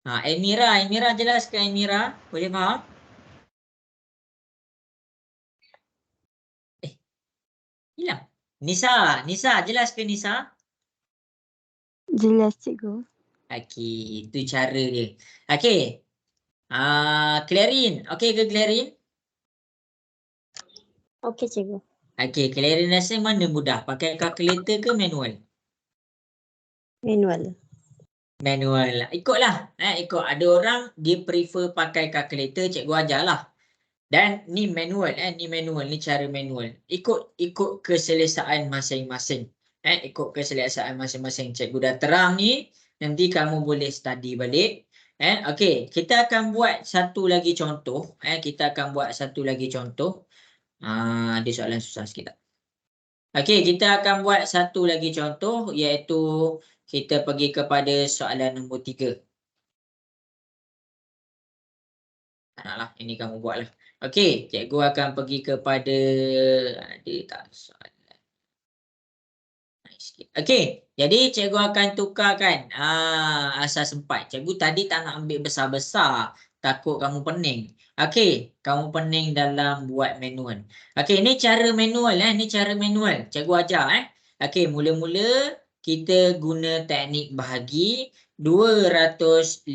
A: Elmira jelaskan Elmira. Boleh faham? Hilang. Nisa jelaskan Nisa.
B: Jelas cikgu.
A: Okey, itu cara dia. Okey. Clarin, okey ke Clarin?
B: Okey cikgu.
A: Okey, Clarin rasa mana mudah? Pakai kalkulator ke manual?
B: Manual.
A: Manual. Ikutlah. Ikut. Ada orang dia prefer pakai kalkulator, cikgu ajarlah. Dan ni manual, ni manual, ni cara manual. Ikut keselesaan masing-masing. Ikut keselesaan masing-masing. Cikgu dah terang ni, nanti kamu boleh study balik. Okey, kita akan buat satu lagi contoh. Kita akan buat satu lagi contoh. Ada soalan susah sikit tak? Okey, kita akan buat satu lagi contoh, iaitu kita pergi kepada soalan nombor 3. Tak naklah, ini kamu buatlah. Okey, cikgu akan pergi kepada ada tak soalan. Okey, jadi cikgu akan tukarkan asas 4. Cikgu tadi tak nak ambil besar-besar, takut kamu pening. Okey, kamu pening dalam buat manual. Okey, ni cara manual ni cara manual. Cikgu ajar Okey, mula-mula kita guna teknik bahagi 215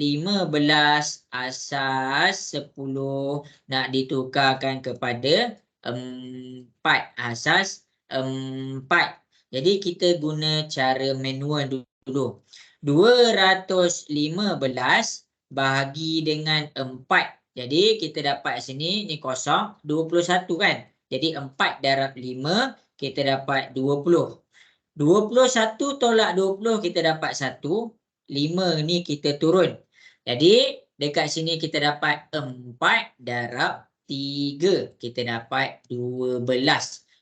A: asas 10 nak ditukarkan kepada 4 asas 4. Jadi kita guna cara manual dulu. 215 bahagi dengan 4. Jadi kita dapat sini ni kosong 21 kan. Jadi 4 darab 5 kita dapat 20. 21 tolak 20 kita dapat 1. 5 ni kita turun. Jadi dekat sini kita dapat 4 darab 3. Kita dapat 12.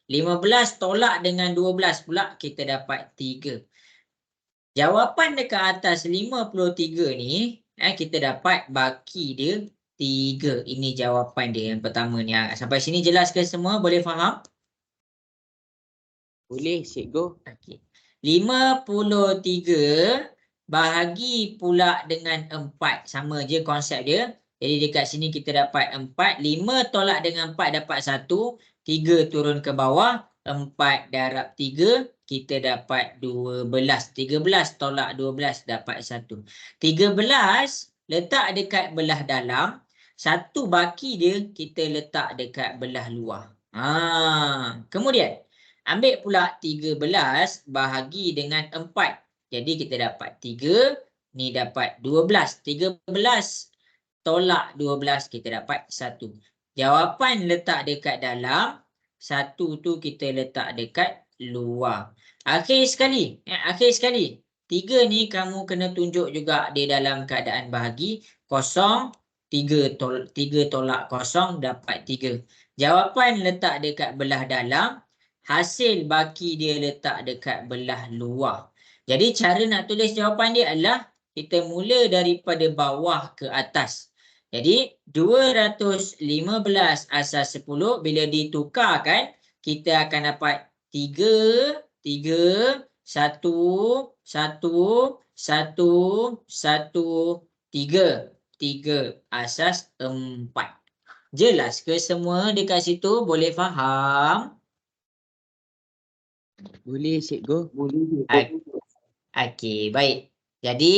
A: 15 tolak dengan 12 pula kita dapat 3. Jawapan dekat atas 53 ni kita dapat baki dia 3. Ini jawapan dia yang pertama ni. Sampai sini jelas ke semua? Boleh faham?
C: Boleh cikgu.
A: Okey. 53 bahagi pula dengan 4. Sama je konsep dia. Jadi dekat sini kita dapat 4. 5 tolak dengan 4 dapat 1. 3 turun ke bawah. 4 darab 3 kita dapat 12. 13 tolak 12 dapat 1. 13 letak dekat belah dalam. 1 baki dia kita letak dekat belah luar. Kemudian ambil pula 13 bahagi dengan 4. Jadi kita dapat 3. Ni dapat 12. 13 tolak 12 kita dapat 1. Jawapan letak dekat dalam. 1 tu kita letak dekat luar. Akhir sekali. 3 ni kamu kena tunjuk juga di dalam keadaan bahagi. 0. 3 tolak 0 dapat 3. Jawapan letak dekat belah dalam. Hasil baki dia letak dekat belah luar. Jadi cara nak tulis jawapan dia adalah kita mula daripada bawah ke atas. Jadi 215 asas 10 bila ditukarkan kita akan dapat 3, 1, 1, 1, 1, 3. 3 asas 4. Jelas ke semua dekat situ? Boleh faham?
C: Boleh cikgu.
D: Boleh.
A: Okey, baik. Jadi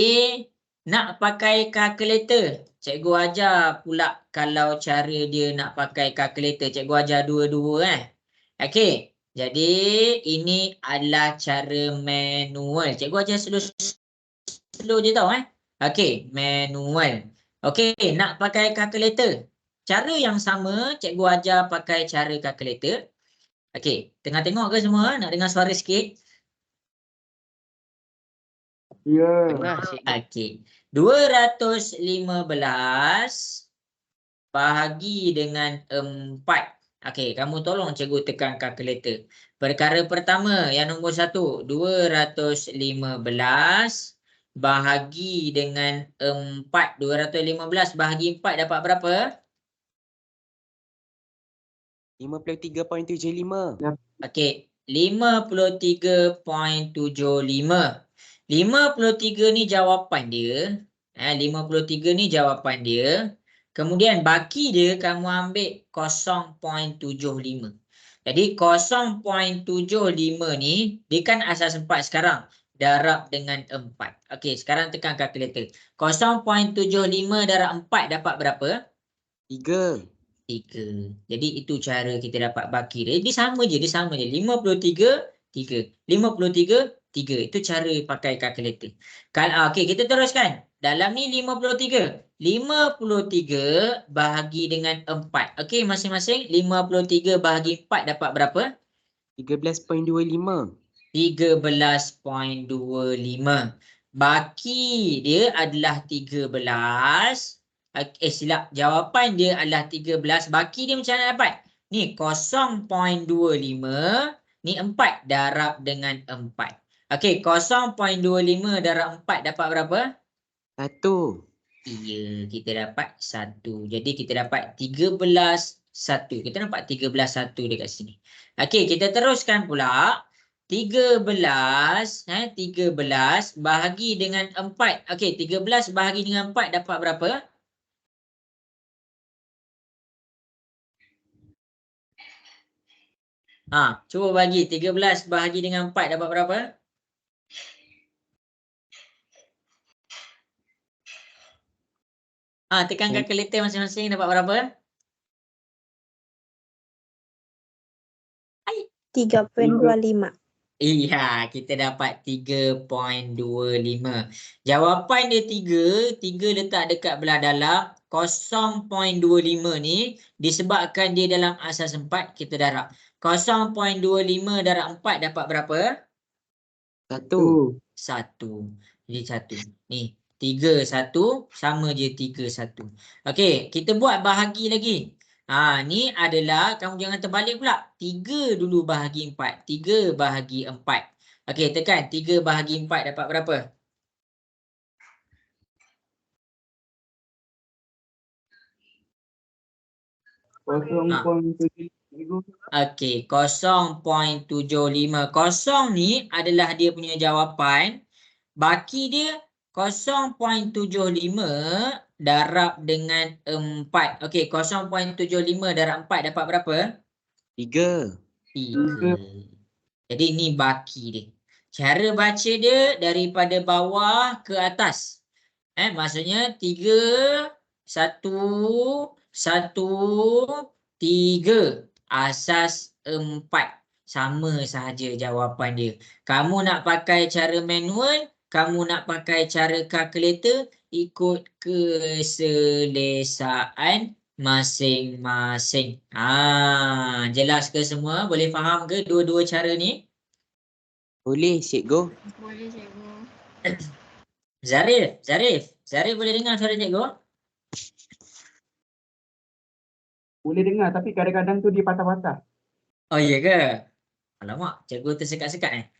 A: nak pakai kalkulator. Cikgu ajar pula kalau cara dia nak pakai kalkulator. Cikgu ajar dua-dua Okey. Jadi ini adalah cara manual. Cikgu ajar slow je tau Okey, manual. Okey, nak pakai kalkulator. Cara yang sama cikgu ajar pakai cara kalkulator. Okey, tengah tengok ke semua? Nak dengar suara sikit?
D: Ya.
C: Tengah cikgu.
A: Okey. 215 bahagi dengan 4. Okey, kamu tolong cikgu tekan kalkulator. Perkara pertama yang nombor 1, 215 bahagi dengan 4. 215 bahagi 4 dapat berapa?
C: 53.75.
A: Okey, 53.75. 53 ni jawapan dia. 53 ni jawapan dia. Kemudian baki dia kamu ambil 0.75. Jadi 0.75 ni dia kan asas 4 sekarang. Darab dengan 4. Okey, sekarang tekan kalkulator. 0.75 darab 4 dapat berapa?
C: 3.
A: 3. Jadi itu cara kita dapat baki dia. Dia sama je, 53, 3. 53, 3. Itu cara pakai kalkulator. Okey, kita teruskan. Dalam ni 53. 53 bahagi dengan 4. Okey, masing-masing 53 bahagi 4 dapat berapa?
C: 13.25.
A: 13.25. Baki dia adalah 13. Silap. Jawapan dia adalah 13. Baki dia macam mana dapat? Ni 0.25. Ni 4 darab dengan 4. Okey, 0.25 darab 4 dapat berapa?
C: 1.
A: Ya, kita dapat 1. Jadi kita dapat 13.1. Kita nampak 13.1 dekat sini. Okey, kita teruskan pula. 13 bahagi dengan 4. Okey, 13 bahagi dengan 4 dapat berapa? Cuba bagi 13 bahagi dengan 4 dapat berapa? Tekan kalkulator masing-masing dapat berapa?
E: 3.25.
A: Iya, kita dapat 3.25. Jawapan dia 3. 3 letak dekat belah dalam. 0.25 ni disebabkan dia dalam asas 4, kita darab. 0.25 darab 4 dapat berapa?
C: 1.
A: 1. Jadi 1. Ni 3, 1 sama je 3, 1. Okey, kita buat bahagi lagi. Ni adalah, kamu jangan terbalik pula. 3 dulu bahagi 4. 3 bahagi 4. Okey, tekan. 3 bahagi 4 dapat berapa? Okey, 0.75. 0 ni adalah dia punya jawapan. Baki dia 0.75 darab dengan 4. Okey, 0.75 darab 4 dapat berapa?
C: 3.
A: 3. Jadi ni baki dia. Cara baca dia daripada bawah ke atas. Maksudnya 3, 1, 1, 3. Asas 4. Sama sahaja jawapan dia. Kamu nak pakai cara manual, kamu nak pakai cara kalkulator, ikut keselesaan masing-masing. Jelas ke semua? Boleh faham ke dua-dua cara ni?
C: Boleh, cikgu.
B: Boleh cikgu.
A: Zarif boleh dengar suara cikgu?
D: Boleh dengar tapi kadang-kadang tu dia patah-patah.
A: Oh iya ke? Alamak, cikgu tersekat-sekat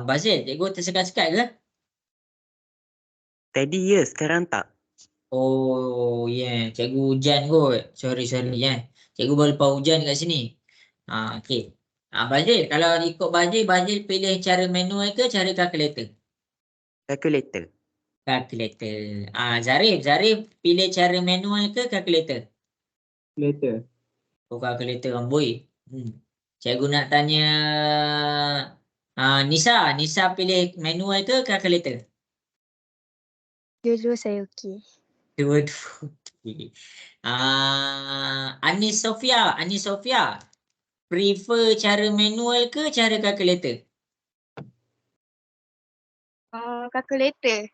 A: Bazil, cikgu tersekat-sekat ke?
C: Tadi ya, sekarang tak.
A: Oh cikgu hujan kot. Sorry Cikgu baru lepas hujan kat sini. Okey. Bazil, kalau ikut Bazil pilih cara manual ke cara kalkulator?
C: Calculator.
A: Kalkulator. Zarif pilih cara manual ke kalkulator?
D: Later.
A: Oh, kalkulator amboi. Cikgu nak tanya Nisa pilih manual ke kalkulator?
E: Dulu saya okey.
A: Dua-dua. Okey. Anis Sofia, prefer cara manual ke cara kalkulator?
E: Kalkulator.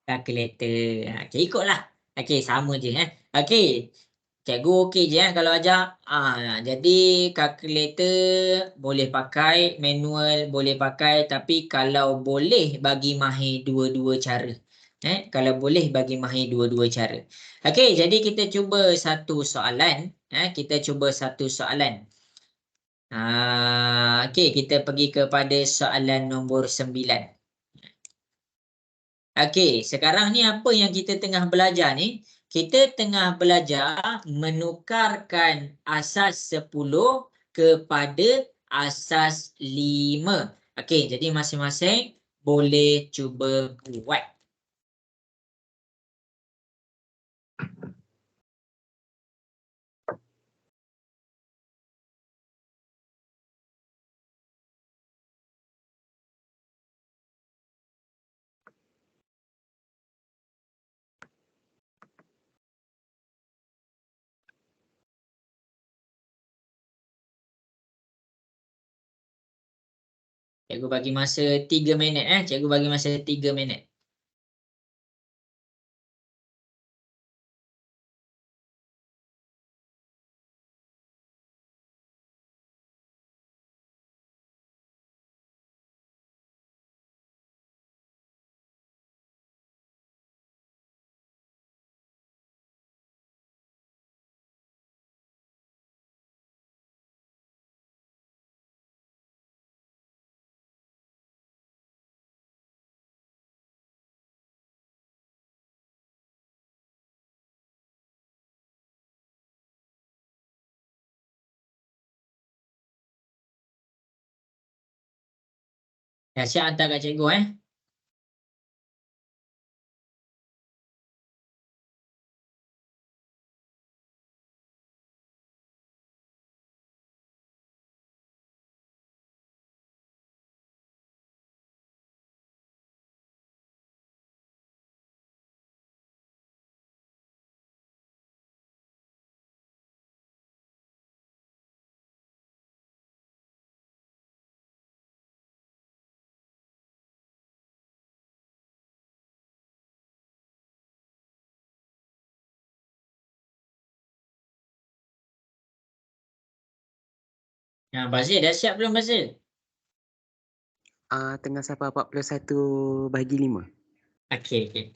A: Kalkulator. Okey, ikutlah. Okey, sama je Okey. Cikgu okey je kalau ajar. Jadi kalkulator boleh pakai, manual boleh pakai, tapi kalau boleh bagi mahir dua-dua cara. Kalau boleh bagi mahir dua-dua cara. Okey, jadi kita cuba satu soalan. Okey, kita pergi kepada soalan nombor 9. Okey, sekarang ni apa yang kita tengah belajar ni? Kita tengah belajar menukarkan asas 10 kepada asas 5. Okey, jadi masing-masing boleh cuba buat. Cikgu bagi masa 3 minit. Cikgu bagi masa 3 minit. Dah siap hantar kat cikgu Bazil dah siap belum Bazil?
C: Tengah sampai 41/5.
A: Okey.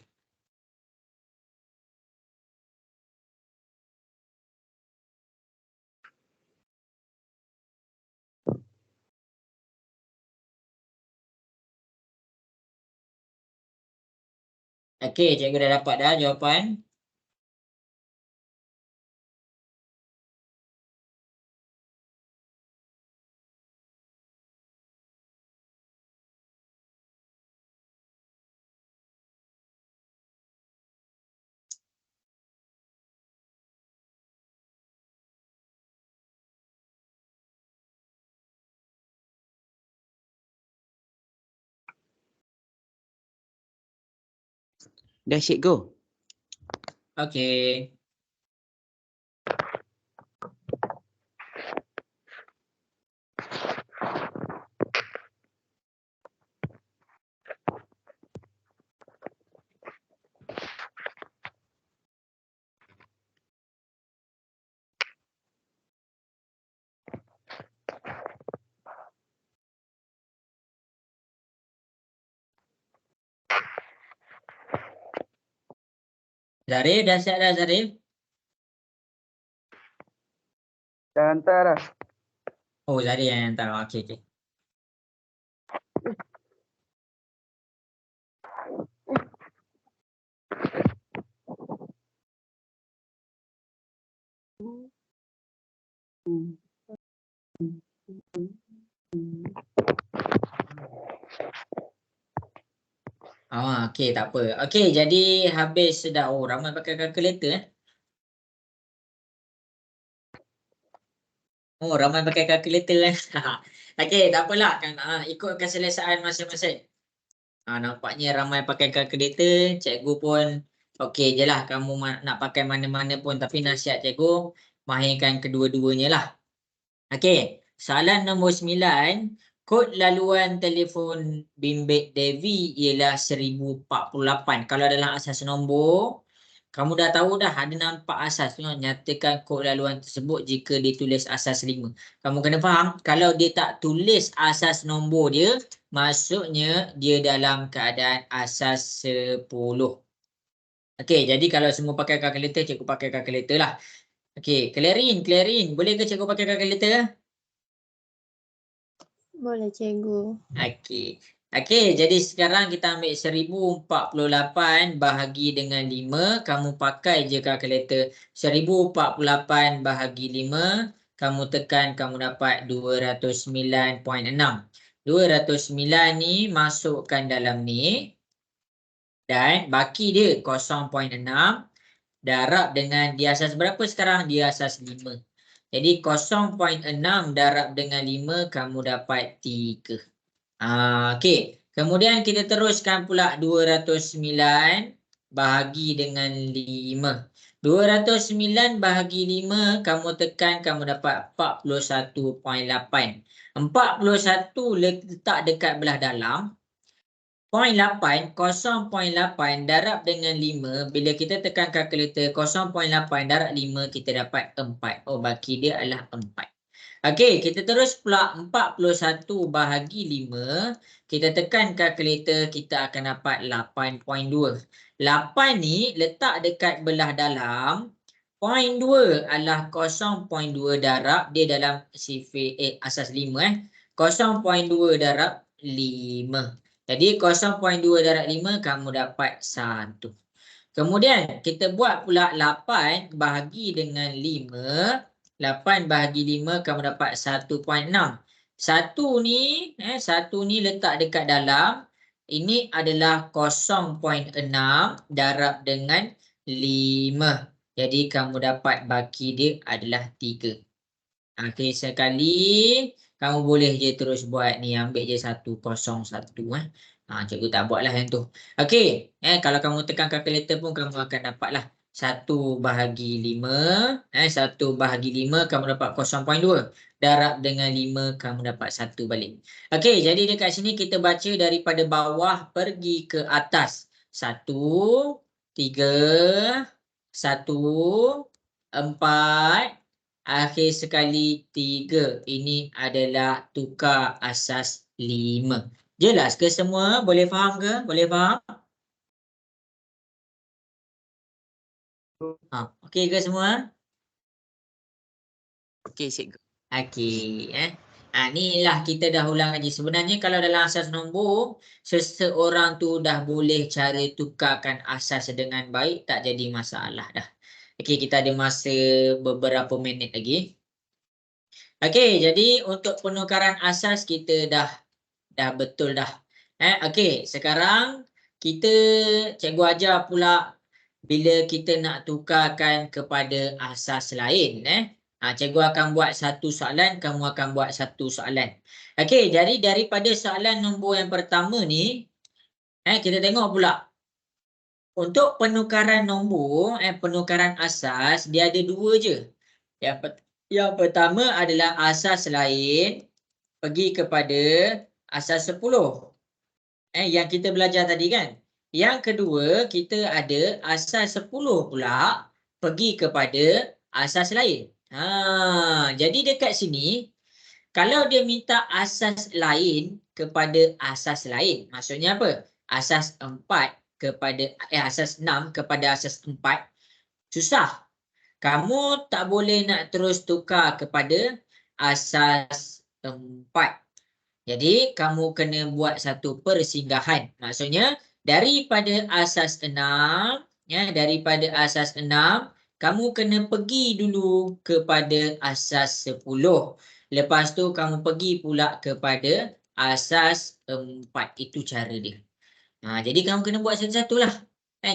A: Okey, cikgu dah dapat dah jawapan.
C: Dah cikgu.
A: Okey. Zarif dah siap dah Zarif?
D: Dah hantar dah.
A: Oh, Zarif yang hantar. Okey. Okey, tak apa. Okey, jadi habis dah. Oh, ramai pakai kalkulator Oh, ramai pakai kalkulator Okey, tak apalah kan ikutkan selesaan masing-masing. Nampaknya ramai pakai kalkulator, cikgu pun okey je lah kamu nak pakai mana-mana pun, tapi nasihat cikgu mahirkan kedua-duanya lah. Okey, soalan nombor 9, kod laluan telefon bimbit Devi ialah 1048. Kalau dalam asas nombor, kamu dah tahu dah ada nampak asas tu, nyatakan kod laluan tersebut jika ditulis asas 5. Kamu kena faham, kalau dia tak tulis asas nombor dia, maksudnya dia dalam keadaan asas 10. Okey, jadi kalau semua pakai kalkulator, cikgu pakai kalkulator lah. Okey, Clarin, boleh ke cikgu pakai kalkulator?
E: Boleh cikgu.
A: Okey, jadi sekarang kita ambil 1048 bahagi dengan 5. Kamu pakai je kalkulator. 1048 bahagi 5. Kamu tekan, kamu dapat 209.6. 209 ni masukkan dalam ni. Dan baki dia 0.6. Darab dengan di asas berapa sekarang? Di asas 5. Jadi 0.6 darab dengan 5, kamu dapat 3. Okey. Kemudian kita teruskan pula 209 bahagi dengan 5. 209 bahagi 5, kamu tekan, kamu dapat 41.8. 41 letak dekat belah dalam. 0.8, 0.8 darab dengan 5. Bila kita tekan kalkulator 0.8 darab 5, kita dapat 4. Oh, baki dia adalah 4. Okey, kita terus pula 41 bahagi 5. Kita tekan kalkulator, kita akan dapat 8.2. 8 ni letak dekat belah dalam. 0.2 adalah 0.2 darab. Dia dalam sifar asas 5. 0.2 darab 5. Jadi 0.2 darab 5 kamu dapat 1. Kemudian kita buat pula 8 bahagi dengan 5. 8 bahagi 5 kamu dapat 1.6. 1 ni letak dekat dalam. Ini adalah 0.6 darab dengan 5. Jadi kamu dapat baki dia adalah 3. Okey, sekali kamu boleh je terus buat ni, ambil je 101 cikgu tak buat lah yang tu. Okey, kalau kamu tekan kalkulator pun kamu akan dapat lah 1 bahagi 5. 1 bahagi 5 kamu dapat 0.2. Darab dengan 5 kamu dapat 1 balik. Okey, jadi dekat sini kita baca daripada bawah pergi ke atas. 1, 3, 1, 4. Akhir sekali 3. Ini adalah tukar asas 5. Jelas ke semua? Boleh faham ke? Boleh faham? Okey ke semua?
C: Okey, cikgu.
A: Okey. Inilah kita dah ulang lagi. Sebenarnya kalau dalam asas nombor, seseorang tu dah boleh cara tukarkan asas dengan baik, tak jadi masalah dah. Okey, kita ada masa beberapa minit lagi. Okey, jadi untuk penukaran asas kita dah betul dah. Okey, sekarang cikgu ajar pula bila kita nak tukarkan kepada asas lain. Cikgu akan buat satu soalan, kamu akan buat satu soalan. Okey, jadi daripada soalan nombor yang pertama ni, kita tengok pula. Untuk penukaran nombor, penukaran asas, dia ada 2 je. Yang pertama adalah asas lain pergi kepada asas 10. Yang kita belajar tadi kan. Yang kedua, kita ada asas 10 pula pergi kepada asas lain. Jadi dekat sini, kalau dia minta asas lain kepada asas lain, maksudnya apa? Asas 4 kepada asas 6 kepada asas 4, susah. Kamu tak boleh nak terus tukar kepada asas 4. Jadi kamu kena buat satu persinggahan. Maksudnya daripada asas 6, daripada asas 6, kamu kena pergi dulu kepada asas 10. Lepas tu kamu pergi pula kepada asas 4. Itu cara dia. Jadi kamu kena buat satu-satu lah.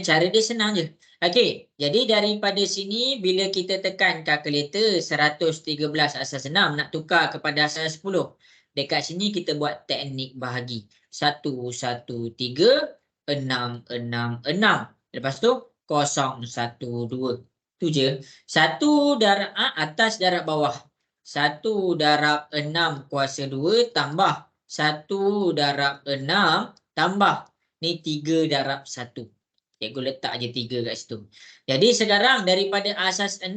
A: Cara dia senang je. Okey, jadi daripada sini bila kita tekan kalkulator 113 asas 6 nak tukar kepada asas 10. Dekat sini kita buat teknik bahagi. 1, 1, 3, 6, 6, 6. Lepas tu 0, 1, 2. Tu je. 1 darab atas darab bawah. 1 darab 6 kuasa 2 tambah 1 darab 6 tambah. Ni 3 darab 1. Cikgu letak je 3 kat situ. Jadi sekarang daripada asas 6,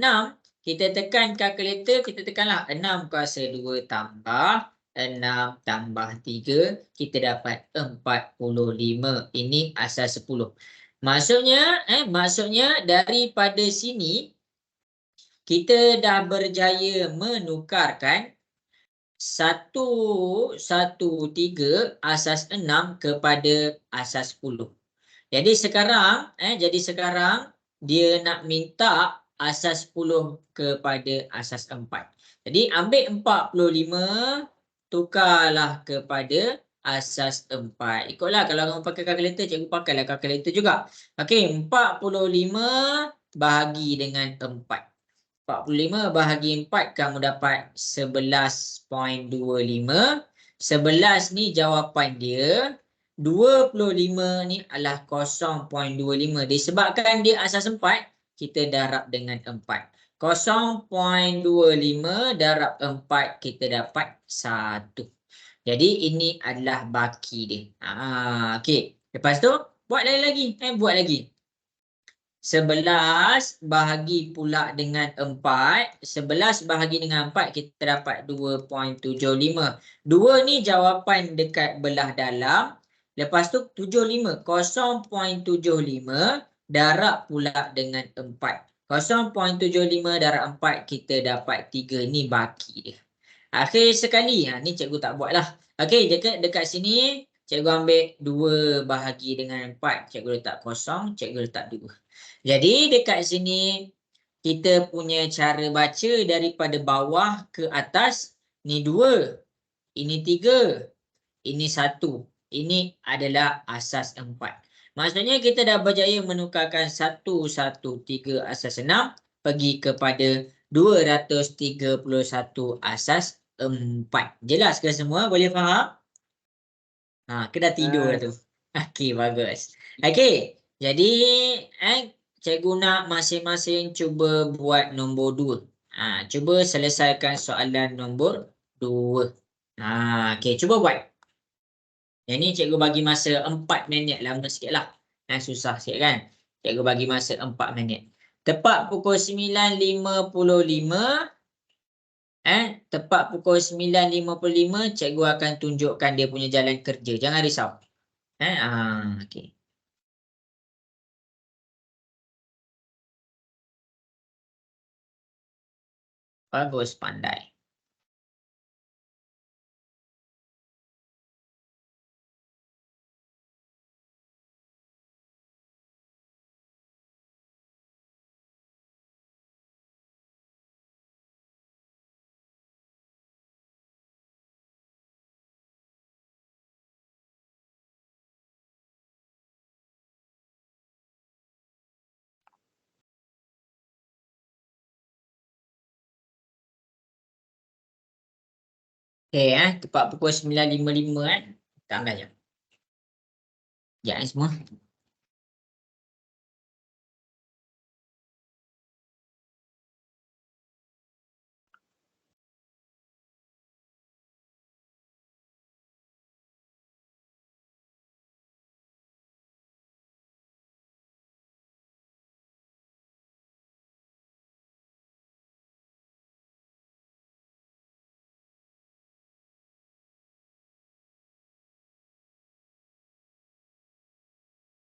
A: kita tekan kalkulator, kita tekanlah 6 kuasa 2 tambah 6 tambah 3, kita dapat 45. Ini asas 10. Maksudnya daripada sini, kita dah berjaya menukarkan 113 asas 6 kepada asas 10. Jadi sekarang dia nak minta asas 10 kepada asas 4. Jadi ambil 45, tukarlah kepada asas 4. Ikutlah, kalau kamu pakai kalkulator, cikgu pakailah kalkulator juga. Okey, 45 bahagi dengan 4. 45 bahagi 4 kamu dapat 11.25. 11 ni jawapan dia. 25 ni adalah 0.25. Disebabkan dia asas 4, kita darab dengan 4. 0.25 darab 4 kita dapat 1. Jadi ini adalah baki dia. Okey. Lepas tu buat lagi. Buat lagi. 11 bahagi pula dengan 4. 11 bahagi dengan 4 kita dapat 2.75. 2 ni jawapan dekat belah dalam. Lepas tu 75. 0.75 darab pula dengan 4. 0.75 darab 4 kita dapat 3. Ni baki dia. Akhir sekali. Ni cikgu tak buat lah. Okey, dekat sini cikgu ambil 2 bahagi dengan 4. Cikgu letak kosong, cikgu letak 2. Jadi dekat sini kita punya cara baca daripada bawah ke atas. Ni 2, ini 3, ini 1. Ini adalah asas 4. Maksudnya kita dah berjaya menukarkan 113 asas 6 pergi kepada 231 asas 4. Jelas ke semua? Boleh faham? Kena tidur tu. Okey, bagus. Okey, jadi cikgu nak masing-masing cuba buat nombor 2. Cuba selesaikan soalan nombor 2. Okey, cuba buat. Yang ni cikgu bagi masa 4 minit. Lama sikit lah. Susah sikit kan. Cikgu bagi masa 4 minit. Tepat pukul 9.55. Tepat pukul 9.55 cikgu akan tunjukkan dia punya jalan kerja. Jangan risau. Okey. Bagus, pandai. Okey, tepat pukul 9.55 Tak ambil je. Sekejap semua.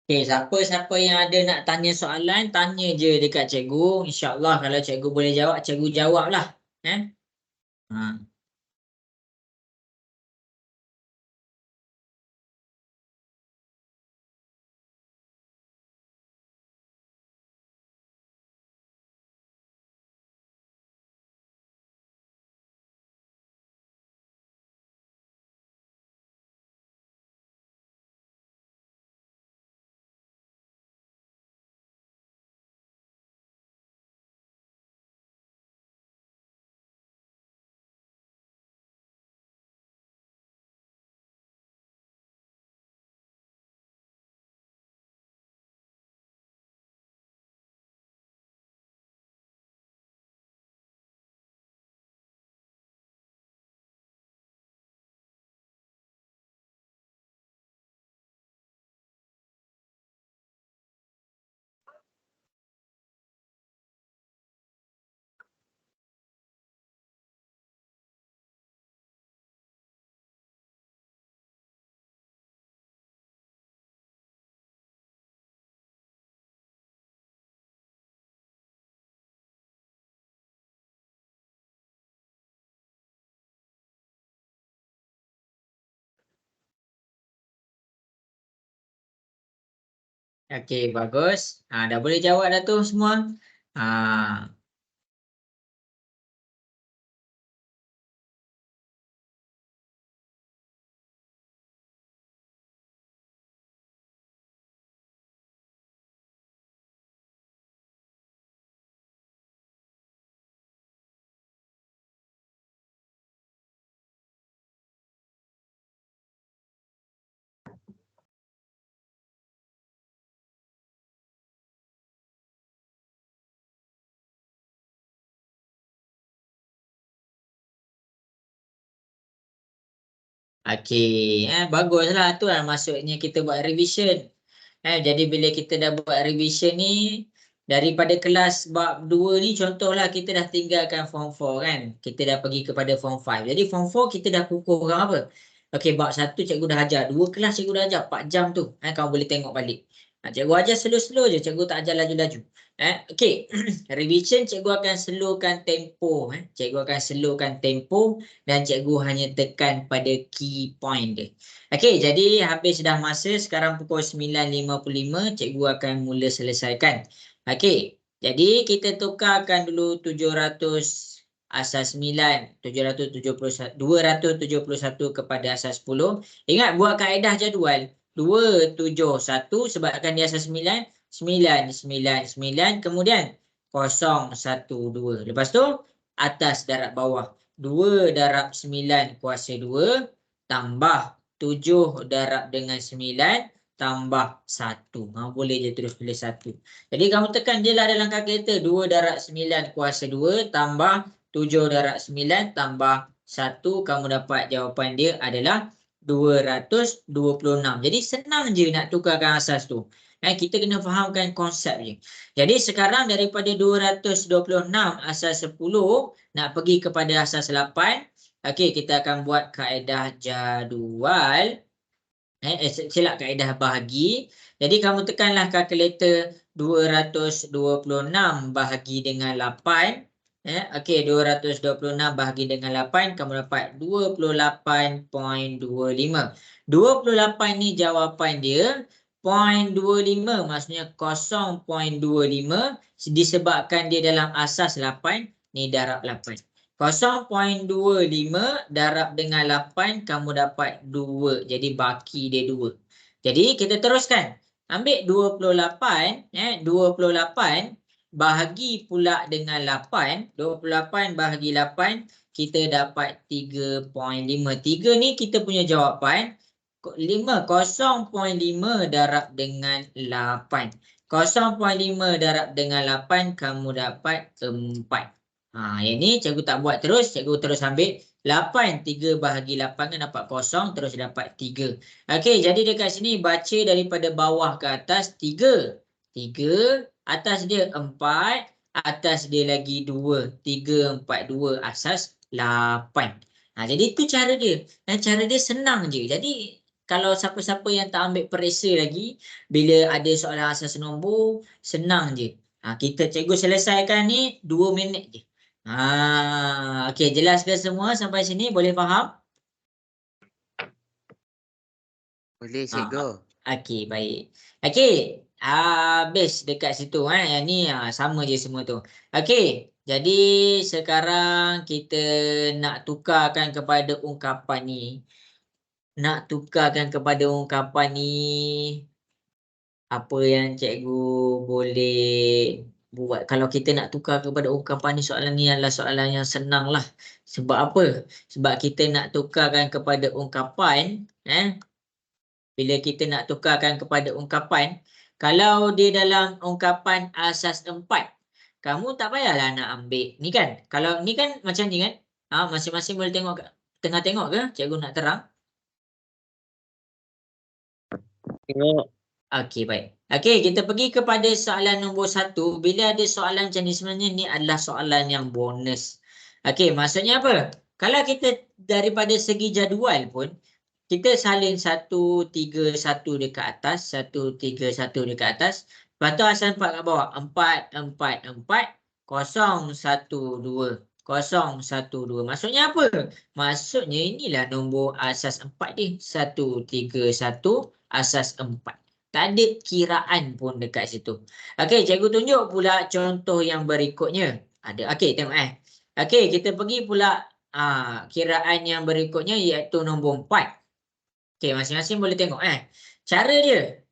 A: Okey, siapa-siapa yang ada nak tanya soalan, tanya je dekat cikgu. InsyaAllah kalau cikgu boleh jawab, cikgu jawab lah. Okey, bagus. Dah boleh jawab dah tu semua. Okey, baguslah tu lah maksudnya kita buat revision. Jadi bila kita dah buat revision ni, daripada kelas bab 2 ni contohlah kita dah tinggalkan form 4 kan. Kita dah pergi kepada form 5. Jadi form 4 kita dah kukuhkan apa? Okey, bab 1 cikgu dah ajar, 2 kelas cikgu dah ajar 4 jam tu. Kamu boleh tengok balik. Cikgu ajar slow-slow je, cikgu tak ajar laju-laju. Okey, revision cikgu akan slowkan tempo. Cikgu akan slowkan tempo dan cikgu hanya tekan pada key point dia. Okey, jadi habis dah masa, sekarang pukul 9.55, cikgu akan mula selesaikan. Okey, jadi kita tukarkan dulu 700 asas 9, 271 kepada asas 10. Ingat buat kaedah jadual. 271 sebabkan dia asas 9, 9, 9, 9, kemudian 0, 1, 2. Lepas tu atas darab bawah. 2 darab 9 kuasa 2 tambah 7 darab dengan 9 tambah 1. Boleh je terus tulis 1. Jadi kamu tekan je lah dalam kalkulator. 2 darab 9 kuasa 2 tambah 7 darab 9 tambah 1. Kamu dapat jawapan dia adalah 226. Jadi senang je nak tukarkan asas tu. Kita kena fahamkan konsep je. Jadi sekarang daripada 226 asas 10 nak pergi kepada asas 8. Okey, kita akan buat kaedah jadual. Silap kaedah bahagi. Jadi kamu tekanlah kalkulator 226 bahagi dengan 8. Okey, 226 bahagi dengan 8, kamu dapat 28.25. 28 ni jawapan dia. 0.25 maksudnya 0.25 disebabkan dia dalam asas 8, ni darab 8. 0.25 darab dengan 8, kamu dapat 2. Jadi baki dia 2. Jadi kita teruskan. Ambil 28, 28 bahagi pula dengan 8. 28 bahagi 8, kita dapat 3.5. 3 ni kita punya jawapan. 0.5 darab dengan 8. 0.5 darab dengan 8, kamu dapat 4. Yang ni cikgu tak buat terus, cikgu terus ambil 8, 3 bahagi 8 kan dapat 0, terus dapat 3. Okey, jadi dekat sini baca daripada bawah ke atas 3. 3, atas dia 4, atas dia lagi 2. 3, 4, 2, asas 8. Jadi itu cara dia. Dan cara dia senang je. Jadi kalau siapa-siapa yang tak ambil periksa lagi, bila ada soalan asas nombor, senang je. Kita cikgu selesaikan ni 2 minit je. Okey, jelas ke semua sampai sini? Boleh faham?
C: Boleh cikgu.
A: Okey, baik. Okey, habis dekat situ. Yang ni sama je semua tu. Okey, jadi sekarang kita nak tukarkan kepada ungkapan ni. Nak tukarkan kepada ungkapan ni, apa yang cikgu boleh buat? Kalau kita nak tukar kepada ungkapan ni, soalan ni adalah soalan yang senang lah. Sebab apa? Sebab kita nak tukarkan kepada ungkapan. Bila kita nak tukarkan kepada ungkapan, kalau dia dalam ungkapan asas 4, kamu tak payahlah nak ambil ni kan. Kalau ni kan macam ni kan. Masing-masing boleh tengok, tengah tengok ke? Cikgu nak terang.
C: Tengok.
A: Okey, baik. Okey, kita pergi kepada soalan nombor 1. Bila ada soalan macam ni, sebenarnya ni adalah soalan yang bonus. Okey, maksudnya apa? Kalau kita daripada segi jadual pun, kita salin 1, 3, 1 dekat atas, 1, 3, 1 dekat atas. Lepas tu asal 4 kat bawah. 4, 4, 4, 0, 1, 2. 0, 1, 2. Maksudnya apa? Maksudnya inilah nombor asas 4 ni. 1, 3, 1, asas 4. Tak ada kiraan pun dekat situ. Okey, cikgu tunjuk pula contoh yang berikutnya. Ada. Okey, tengok Okey, kita pergi pula kiraan yang berikutnya iaitu nombor 4. Okey, masing-masing boleh tengok cara dia.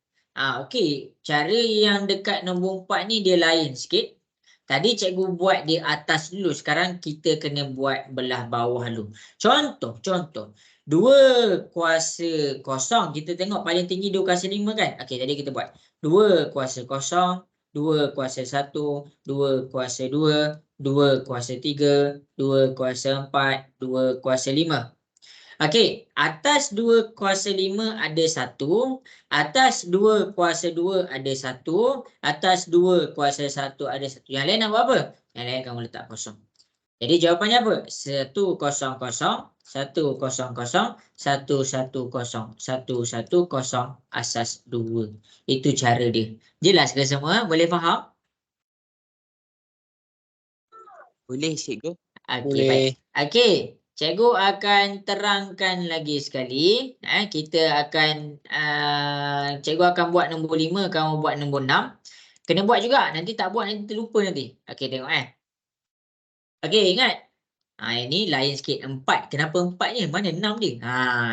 A: Okey, cara yang dekat nombor 4 ni dia lain sikit. Tadi cikgu buat di atas dulu, sekarang kita kena buat belah bawah dulu. Contoh. 2 kuasa 0, kita tengok paling tinggi 2 kuasa 5 kan. Okey, jadi kita buat 2 kuasa 0, 2 kuasa 1, 2 kuasa 2, 2 kuasa 3, 2 kuasa 4, 2 kuasa 5. Okey, atas 2 kuasa 5 ada 1, atas 2 kuasa 2 ada 1, atas 2 kuasa 1 ada 1. Yang lain nak buat apa? Yang lain kamu letak kosong. Jadi jawapannya apa? 100, 100, 110, 110, 110 asas 2. Itu cara dia. Jelas ke semua? Boleh faham?
C: Boleh cikgu.
A: Okey, baik. Okey, cikgu akan terangkan lagi sekali. Kita akan cikgu akan buat nombor 5, kamu buat nombor 6. Kena buat juga. Nanti tak buat nanti terlupa nanti. Okey, tengok Okey, ingat. Ini lain sikit 4. Kenapa 4 je? Mana 6 dia?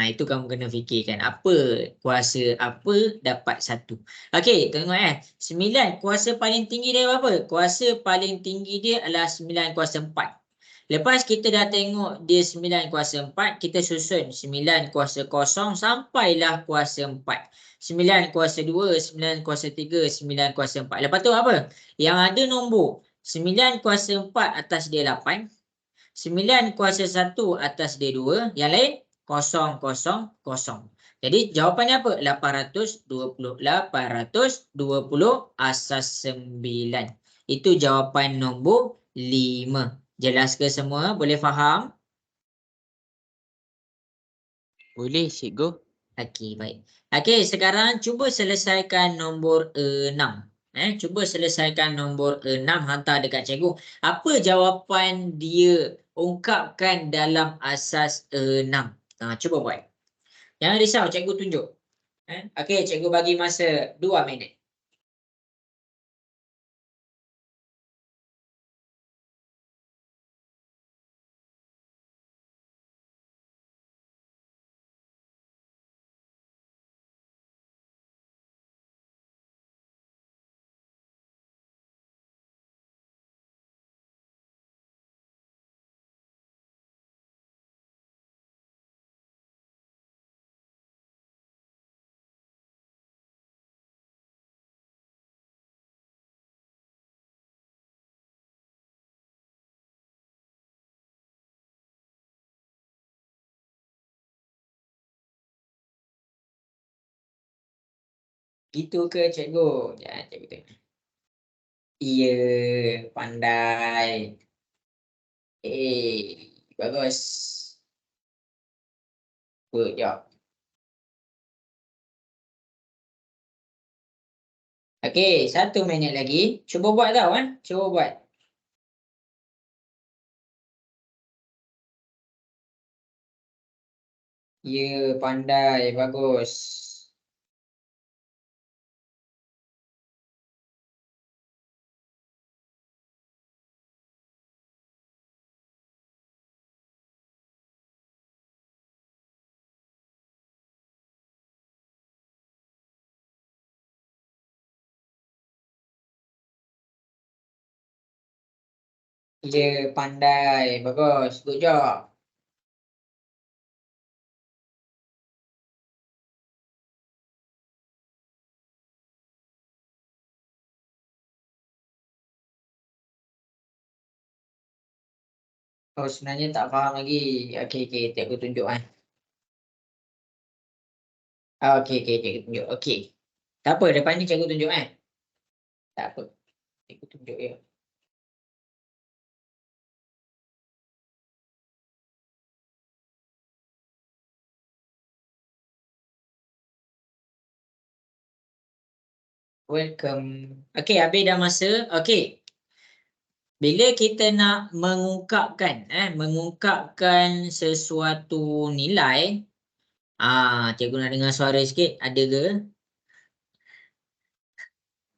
A: Itu kamu kena fikirkan. Apa kuasa apa dapat 1. Okey, tengok 9 kuasa paling tinggi dia apa? Kuasa paling tinggi dia adalah 9 kuasa 4. Lepas kita dah tengok dia 9 kuasa 4, kita susun 9 kuasa 0 sampailah kuasa 4. 9 kuasa 2, 9 kuasa 3, 9 kuasa 4. Lepas tu apa? Yang ada nombor 9 kuasa 4 atas dia 8. 9 kuasa 1 atas dia 2. Yang lain 0, 0, 0. Jadi jawapannya apa? 820. 820 asas 9. Itu jawapan nombor 5. Jelas ke semua? Boleh faham?
C: Boleh cikgu.
A: Okey, baik. Okey, sekarang cuba selesaikan nombor 6. Cuba selesaikan nombor 6, hantar dekat cikgu. Apa jawapan dia ungkapkan dalam asas 6? Cuba buat. Jangan risau, cikgu tunjuk. Okey, cikgu bagi masa 2 minit. Gitu ke cikgu? Ya, cikgu tengok. Iya, pandai. Bagus. Good job. Okey, 1 minit lagi. Cuba buat tau Cuba buat. Ya, pandai. Bagus. Ya, pandai. Bagus. Good job. Oh, sebenarnya tak faham lagi. Okey, cikgu tunjuk Okey, cikgu tunjuk. Okey. Tak apa, depan ni cikgu tunjuk Tak apa. Cikgu tunjuk ya. Welcome. Okey, habis dah masa. Okey. Bila kita nak mengungkapkan sesuatu nilai, cikgu nak dengar suara sikit. Ada ke?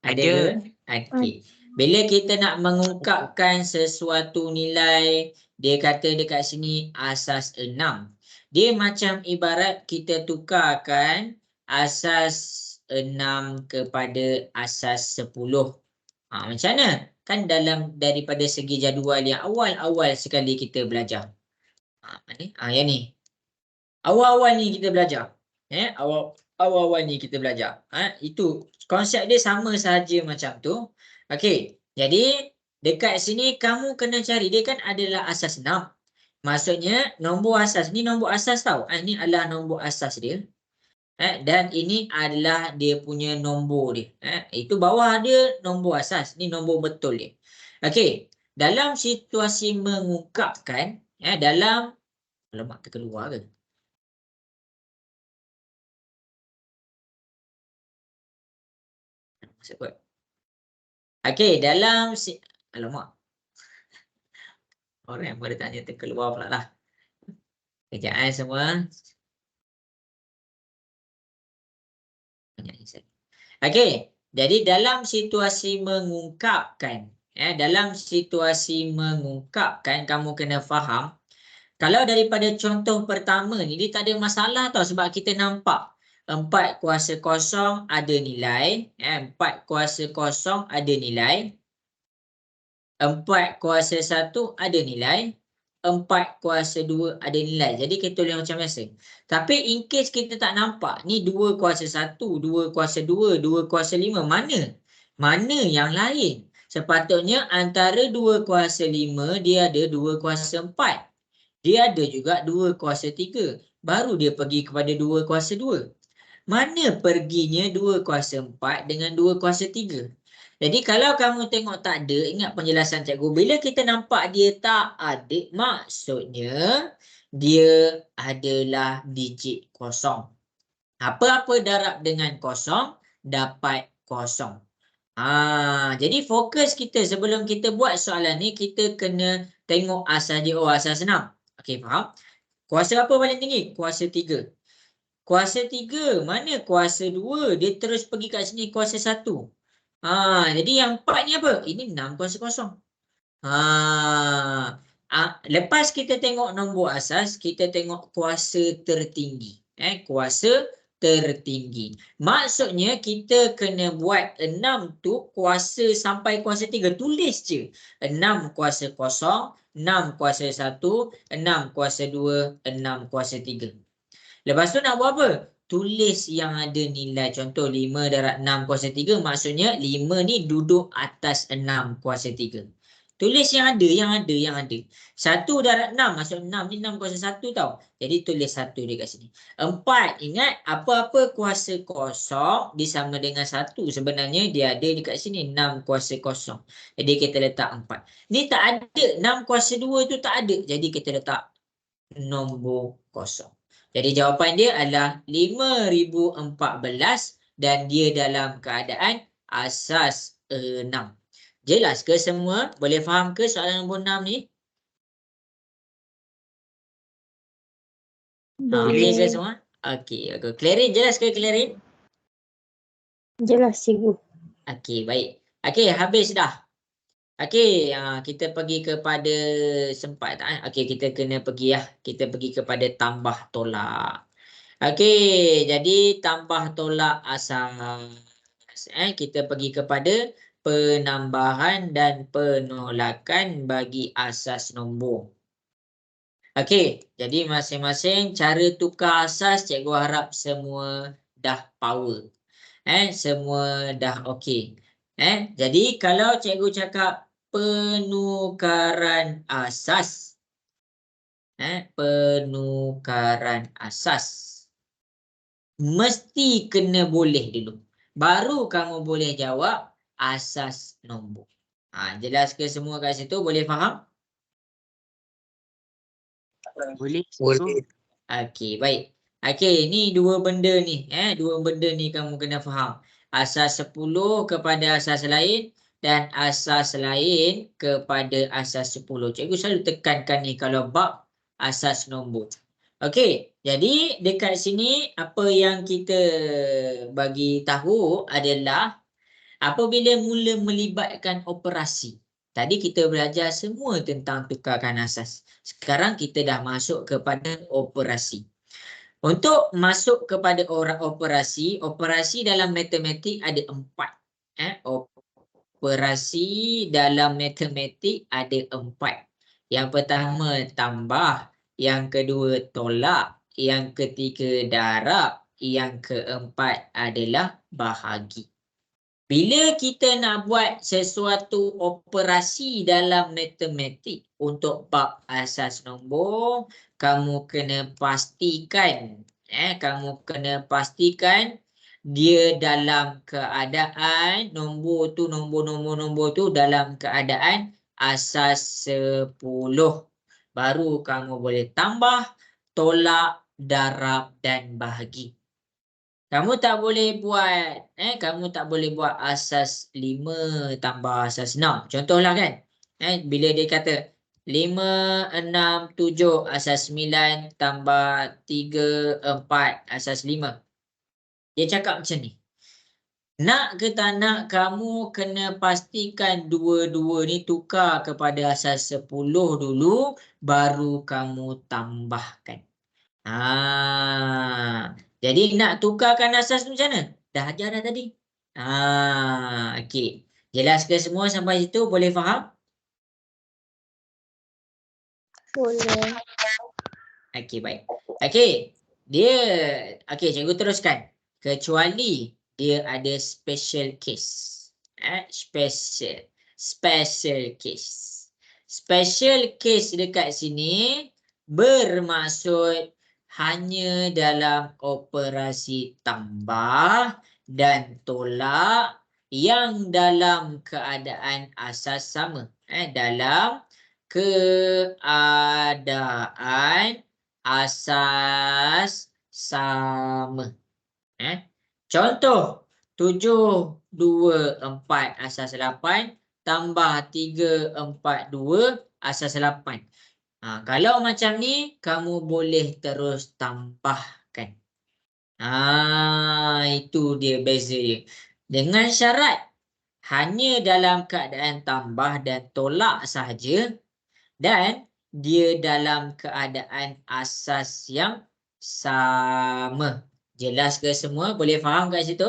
A: Ada ke? Okey. Bila kita nak mengungkapkan sesuatu nilai, dia kata dekat sini asas 6. Dia macam ibarat kita tukarkan asas 6 kepada asas 10. Macam mana? Kan daripada segi jadual yang awal-awal sekali kita belajar. Yang ni. Awal-awal ni kita belajar. Awal-awal ni kita belajar. Itu konsep dia sama saja macam tu. Okey. Jadi dekat sini kamu kena cari, dia kan adalah asas 6. Maksudnya nombor asas. Ni nombor asas tau. Ini adalah nombor asas dia. Dan ini adalah dia punya nombor dia. Itu bawah dia nombor asas. Ni nombor betul dia. Okey. Dalam situasi mengungkapkan. Dalam. Alamak, terkeluar ke? Okey. Dalam. Alamak. Orang yang baru tanya terkeluar pula lah. Kejap semua. Okey, jadi dalam situasi mengungkapkan, dalam situasi mengungkapkan kamu kena faham. Kalau daripada contoh pertama ni dia tak ada masalah tau sebab kita nampak 4 kuasa kosong ada nilai, 4 kuasa kosong ada nilai, 4 kuasa 1 ada nilai, 4 kuasa 2 ada nilai. Jadi kita tulis macam biasa. Tapi in case kita tak nampak, ni 2 kuasa 1, 2 kuasa 2, 2 kuasa 5, mana? Mana yang lain? Sepatutnya antara 2 kuasa 5, dia ada 2 kuasa 4. Dia ada juga 2 kuasa 3. Baru dia pergi kepada 2 kuasa 2. Mana perginya 2 kuasa 4 dengan 2 kuasa 3? Jadi kalau kamu tengok tak ada, ingat penjelasan cikgu. Bila kita nampak dia tak ada, maksudnya dia adalah digit kosong. Apa-apa darab dengan kosong, dapat kosong. Jadi fokus kita sebelum kita buat soalan ni, kita kena tengok asas dia. Oh, asas 6. Okey, faham? Kuasa apa paling tinggi? Kuasa 3. Kuasa 3, mana kuasa 2? Dia terus pergi kat sini kuasa 1. Jadi yang 4 ni apa? Ini 6 kuasa kosong. Lepas kita tengok nombor asas, kita tengok kuasa tertinggi. Kuasa tertinggi. Maksudnya kita kena buat 6 tu kuasa sampai kuasa 3. Tulis je. 6 kuasa kosong, 6 kuasa 1, 6 kuasa 2, 6 kuasa 3. Lepas tu nak buat apa? Tulis yang ada nilai. Contoh 5 darab 6 kuasa 3. Maksudnya 5 ni duduk atas 6 kuasa 3. Tulis yang ada, yang ada, yang ada. 1 darab 6. Maksud 6 ni 6 kuasa 1 tau. Jadi tulis 1 dekat sini. 4. Ingat apa-apa kuasa kosong disama dengan 1. Sebenarnya dia ada dekat sini 6 kuasa kosong. Jadi kita letak 4. Ni tak ada. 6 kuasa 2 tu tak ada. Jadi kita letak nombor kosong. Jadi jawapan dia adalah 5014 dan dia dalam keadaan asas 6. Jelas ke semua? Boleh faham ke soalan nombor 6 ni? Okey ke semua? Okey. Clarin, jelas ke Clarin?
E: Jelas cikgu.
A: Okey, baik. Okey, habis dah. Okey, kita pergi kepada sempat tak? Okey, kita kena pergi Kita pergi kepada tambah tolak. Okey, jadi tambah tolak asas. Kita pergi kepada penambahan dan penolakan bagi asas nombor. Okey, jadi masing-masing cara tukar asas cikgu harap semua dah power. Semua dah okey. Jadi kalau cikgu cakap penukaran asas. Penukaran asas. Mesti kena boleh dulu. Baru kamu boleh jawab asas nombor. Jelas ke semua kat situ? Boleh faham?
C: Boleh.
A: Okey, baik. Okey, ni dua benda ni. Dua benda ni kamu kena faham. Asas 10 kepada asas lain dan asas lain kepada asas 10. Cikgu selalu tekankan ni kalau bab asas nombor. Okey, jadi dekat sini apa yang kita bagi tahu adalah apabila mula melibatkan operasi. Tadi kita belajar semua tentang tukarkan asas. Sekarang kita dah masuk kepada operasi. Untuk masuk kepada operasi, operasi dalam matematik ada 4. Operasi dalam matematik ada 4. Yang pertama tambah, yang kedua tolak, yang ketiga darab, yang keempat adalah bahagi. Bila kita nak buat sesuatu operasi dalam matematik untuk bab asas nombor, kamu kena pastikan dia dalam keadaan nombor tu dalam keadaan asas 10. Baru kamu boleh tambah, tolak, darab dan bahagi. Kamu tak boleh buat asas 5 tambah asas 6. Contohlah kan. Bila dia kata 5, 6, 7 asas 9 tambah 3, 4 asas 5. Dia cakap macam ni. Nak ke tak nak, kamu kena pastikan dua-dua ni tukar kepada asas 10 dulu, baru kamu tambahkan. Jadi nak tukarkan asas tu macam mana? Dah ajar dah tadi. Okey. Jelas ke semua sampai situ? Boleh faham?
E: Boleh.
A: Okey, baik. Okey. Cikgu teruskan. Kecuali dia ada special case. Special case. Special case dekat sini bermaksud hanya dalam operasi tambah dan tolak yang dalam keadaan asas sama. Dalam keadaan asas sama. Contoh 7, 2, 4 asas 8 tambah 3, 4, 2 asas 8. Kalau macam ni, kamu boleh terus tambahkan. Itu dia beza dia. Dengan syarat hanya dalam keadaan tambah dan tolak sahaja, dan dia dalam keadaan asas yang sama. Jelas ke semua? Boleh faham kat situ?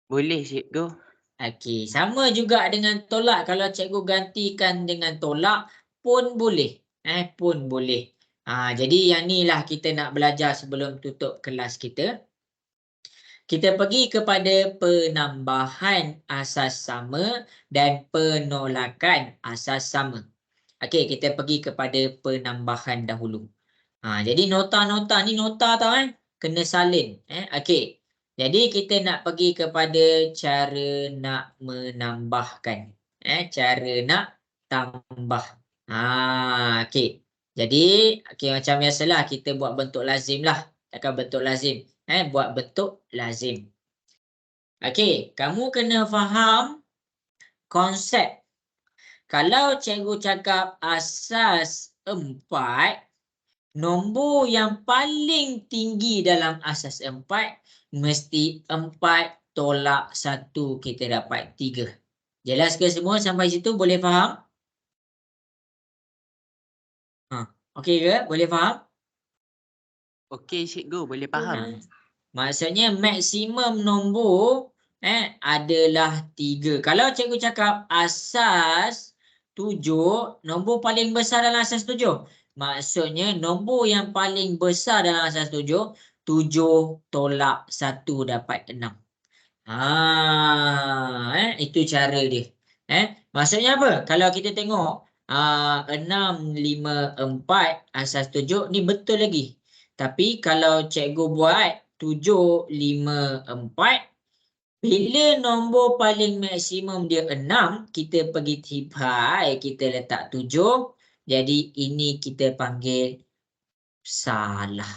C: Boleh cikgu.
A: Okey, sama juga dengan tolak. Kalau cikgu gantikan dengan tolak pun boleh. Pun boleh. Jadi yang ni lah kita nak belajar sebelum tutup kelas kita. Kita pergi kepada penambahan asas sama dan penolakan asas sama. Okey, kita pergi kepada penambahan dahulu. Jadi nota-nota ni nota tau kena salin. Okey. Jadi kita nak pergi kepada cara nak menambahkan. Cara nak tambah. Okey. Jadi macam biasalah kita buat bentuk lazim lah. Takkan bentuk lazim. Buat bentuk lazim. Okey, kamu kena faham konsep. Kalau cikgu cakap asas 4, nombor yang paling tinggi dalam asas 4 mesti 4 tolak 1 kita dapat 3. Jelas ke semua sampai situ? Boleh faham? Okey ke? Boleh faham?
C: Okey cikgu, boleh faham.
A: Maksudnya maksimum nombor adalah 3. Kalau cikgu cakap asas 7, nombor paling besar dalam asas 7. Maksudnya nombor yang paling besar dalam asas 7, 7 tolak 1 dapat 6. Itu cara dia. Maksudnya apa? Kalau kita tengok 6, 5, 4 asas 7 ni betul lagi. Tapi kalau cikgu buat 7, 5, 4, bila nombor paling maksimum dia 6, kita pergi tipai, kita letak 7. Jadi ini kita panggil salah.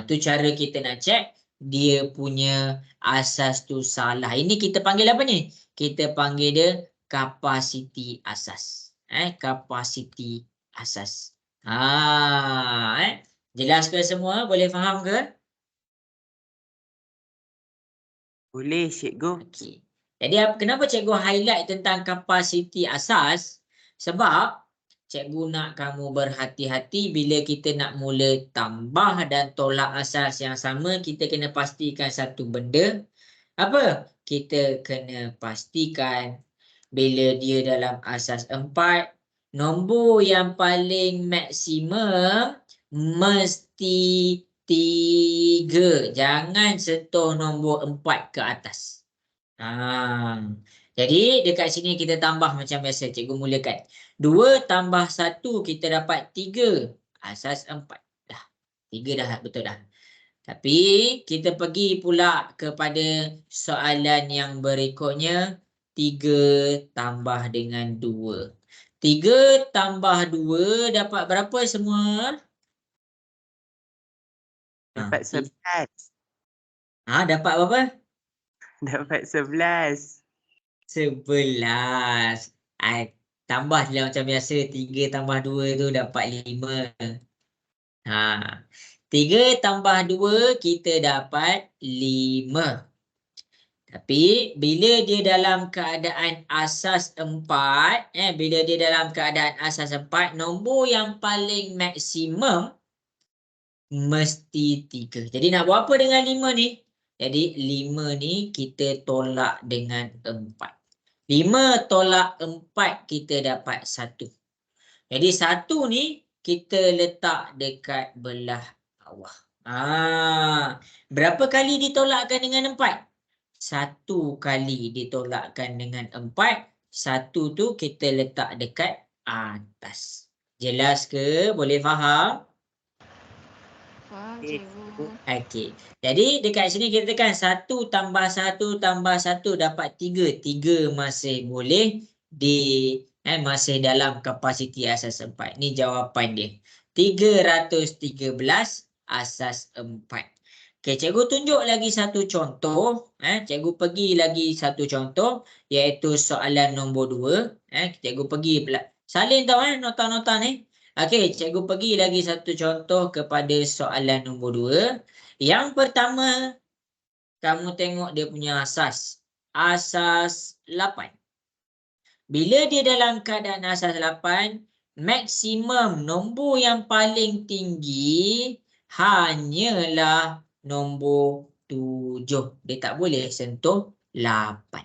A: Itu cara kita nak cek dia punya asas tu salah. Ini kita panggil apa ni? Kita panggil dia kapasiti asas. Kapasiti asas. Jelas ke semua? Boleh faham ke?
C: Boleh cikgu.
A: Okey. Jadi kenapa cikgu highlight tentang kapasiti asas? Sebab cikgu nak kamu berhati-hati bila kita nak mula tambah dan tolak asas yang sama, kita kena pastikan satu benda. Apa? Kita kena pastikan bila dia dalam asas 4, nombor yang paling maksimum mesti 3. Jangan sentuh nombor 4 ke atas. Jadi dekat sini kita tambah macam biasa. Cikgu mulakan. 2 tambah 1 kita dapat 3. Asas 4. Dah. 3 dah betul dah. Tapi kita pergi pula kepada soalan yang berikutnya. 3 tambah dengan 2. 3 tambah 2 dapat berapa semua?
F: Dapat 11.
A: Dapat berapa?
F: Dapat 11.
A: 11. Tambah je lah macam biasa. 3 tambah 2 tu dapat 5. 3 tambah 2 kita dapat 5. Tapi bila dia dalam keadaan asas 4, bila dia dalam keadaan asas 4, nombor yang paling maksimum mesti 3. Jadi nak buat apa dengan 5 ni? Jadi 5 ni kita tolak dengan 4. 5 tolak 4 kita dapat 1. Jadi 1 ni kita letak dekat belah bawah. Berapa kali ditolakkan dengan 4? 1 kali ditolakkan dengan 4. 1 tu kita letak dekat atas. Jelas ke? Boleh faham?
B: Faham cikgu.
A: Okey. Jadi dekat sini kita tekan 1 tambah 1 tambah 1 dapat 3. 3 masih boleh masih dalam kapasiti asas 4. Ni jawapan dia. 313 asas 4. Okey, cikgu tunjuk lagi satu contoh. Cikgu pergi lagi satu contoh iaitu soalan nombor 2. Cikgu pergi salin tau nota-nota ni. Okey, cikgu pergi lagi satu contoh kepada soalan nombor 2. Yang pertama, kamu tengok dia punya asas. Asas 8. Bila dia dalam keadaan asas 8, maksimum nombor yang paling tinggi hanyalah nombor 7. Dia tak boleh sentuh 8.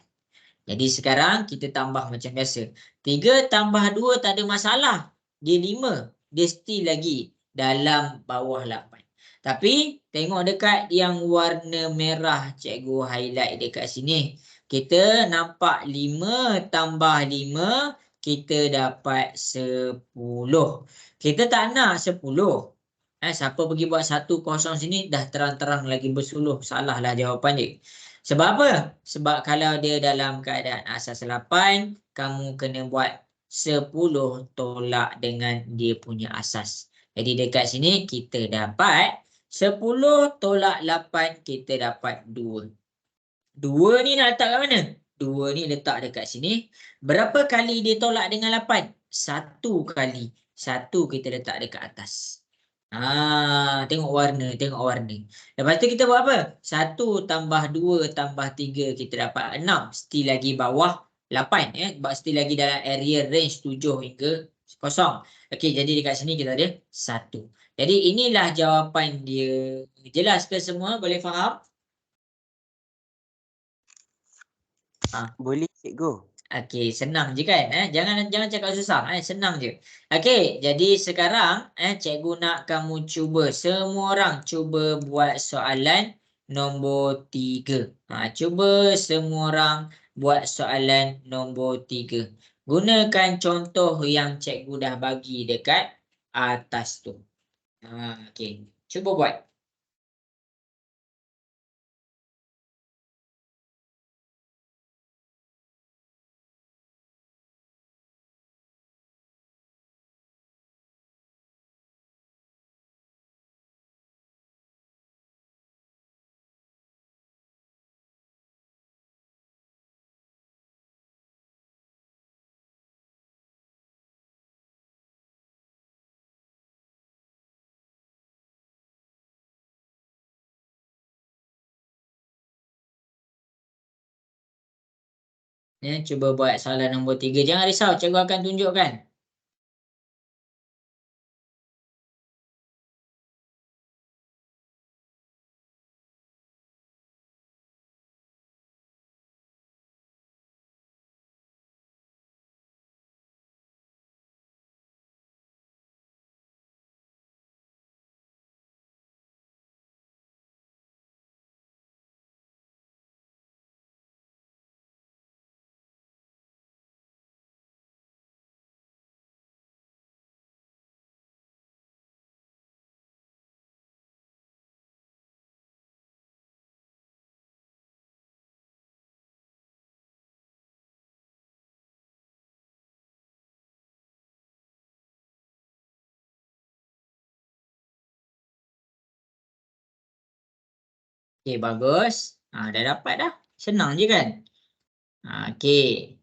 A: Jadi sekarang kita tambah macam biasa. 3 tambah 2 tak ada masalah. Dia 5. Dia still lagi dalam bawah 8. Tapi tengok dekat yang warna merah cikgu highlight dekat sini. Kita nampak 5 tambah 5 kita dapat 10. Kita tak nak 10. Siapa pergi buat 1-0 sini dah terang-terang lagi bersuluh. Salahlah jawapan dia. Sebab apa? Sebab kalau dia dalam keadaan asas 8, kamu kena buat 10 tolak dengan dia punya asas. Jadi dekat sini kita dapat 10 tolak 8 kita dapat 2. 2 ni nak letak kat mana? 2 ni letak dekat sini. Berapa kali dia tolak dengan 8? 1 kali. 1 kita letak dekat atas. Tengok warna, tengok warna. Lepas tu kita buat apa? 1 tambah 2 tambah 3 kita dapat 6. Still lagi bawah 8. Sebab still lagi dalam area range 7 hingga 0. Okey, jadi dekat sini kita ada 1. Jadi inilah jawapan dia. Jelas ke semua? Boleh faham?
F: Boleh cikgu.
A: Okey, senang je kan? Jangan cakap susah. Senang je. Okey, jadi sekarang cikgu nak kamu cuba, semua orang cuba buat soalan nombor 3. Cuba semua orang buat soalan nombor 3. Gunakan contoh yang cikgu dah bagi dekat atas tu. Okey, cuba buat. Cuba buat soalan nombor 3. Jangan risau, cikgu akan tunjukkan. Okey, bagus. Dah dapat dah. Senang je kan? Okey.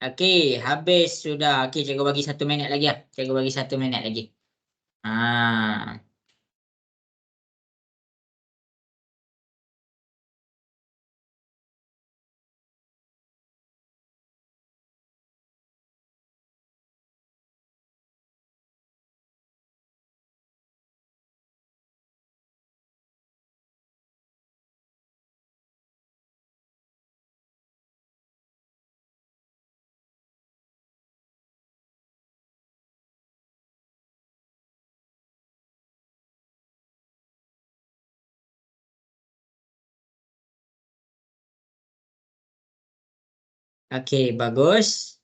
A: Okey, habis sudah. Okey, cikgu bagi 1 minit lagi lah. Cikgu bagi 1 minit lagi. Okey, bagus.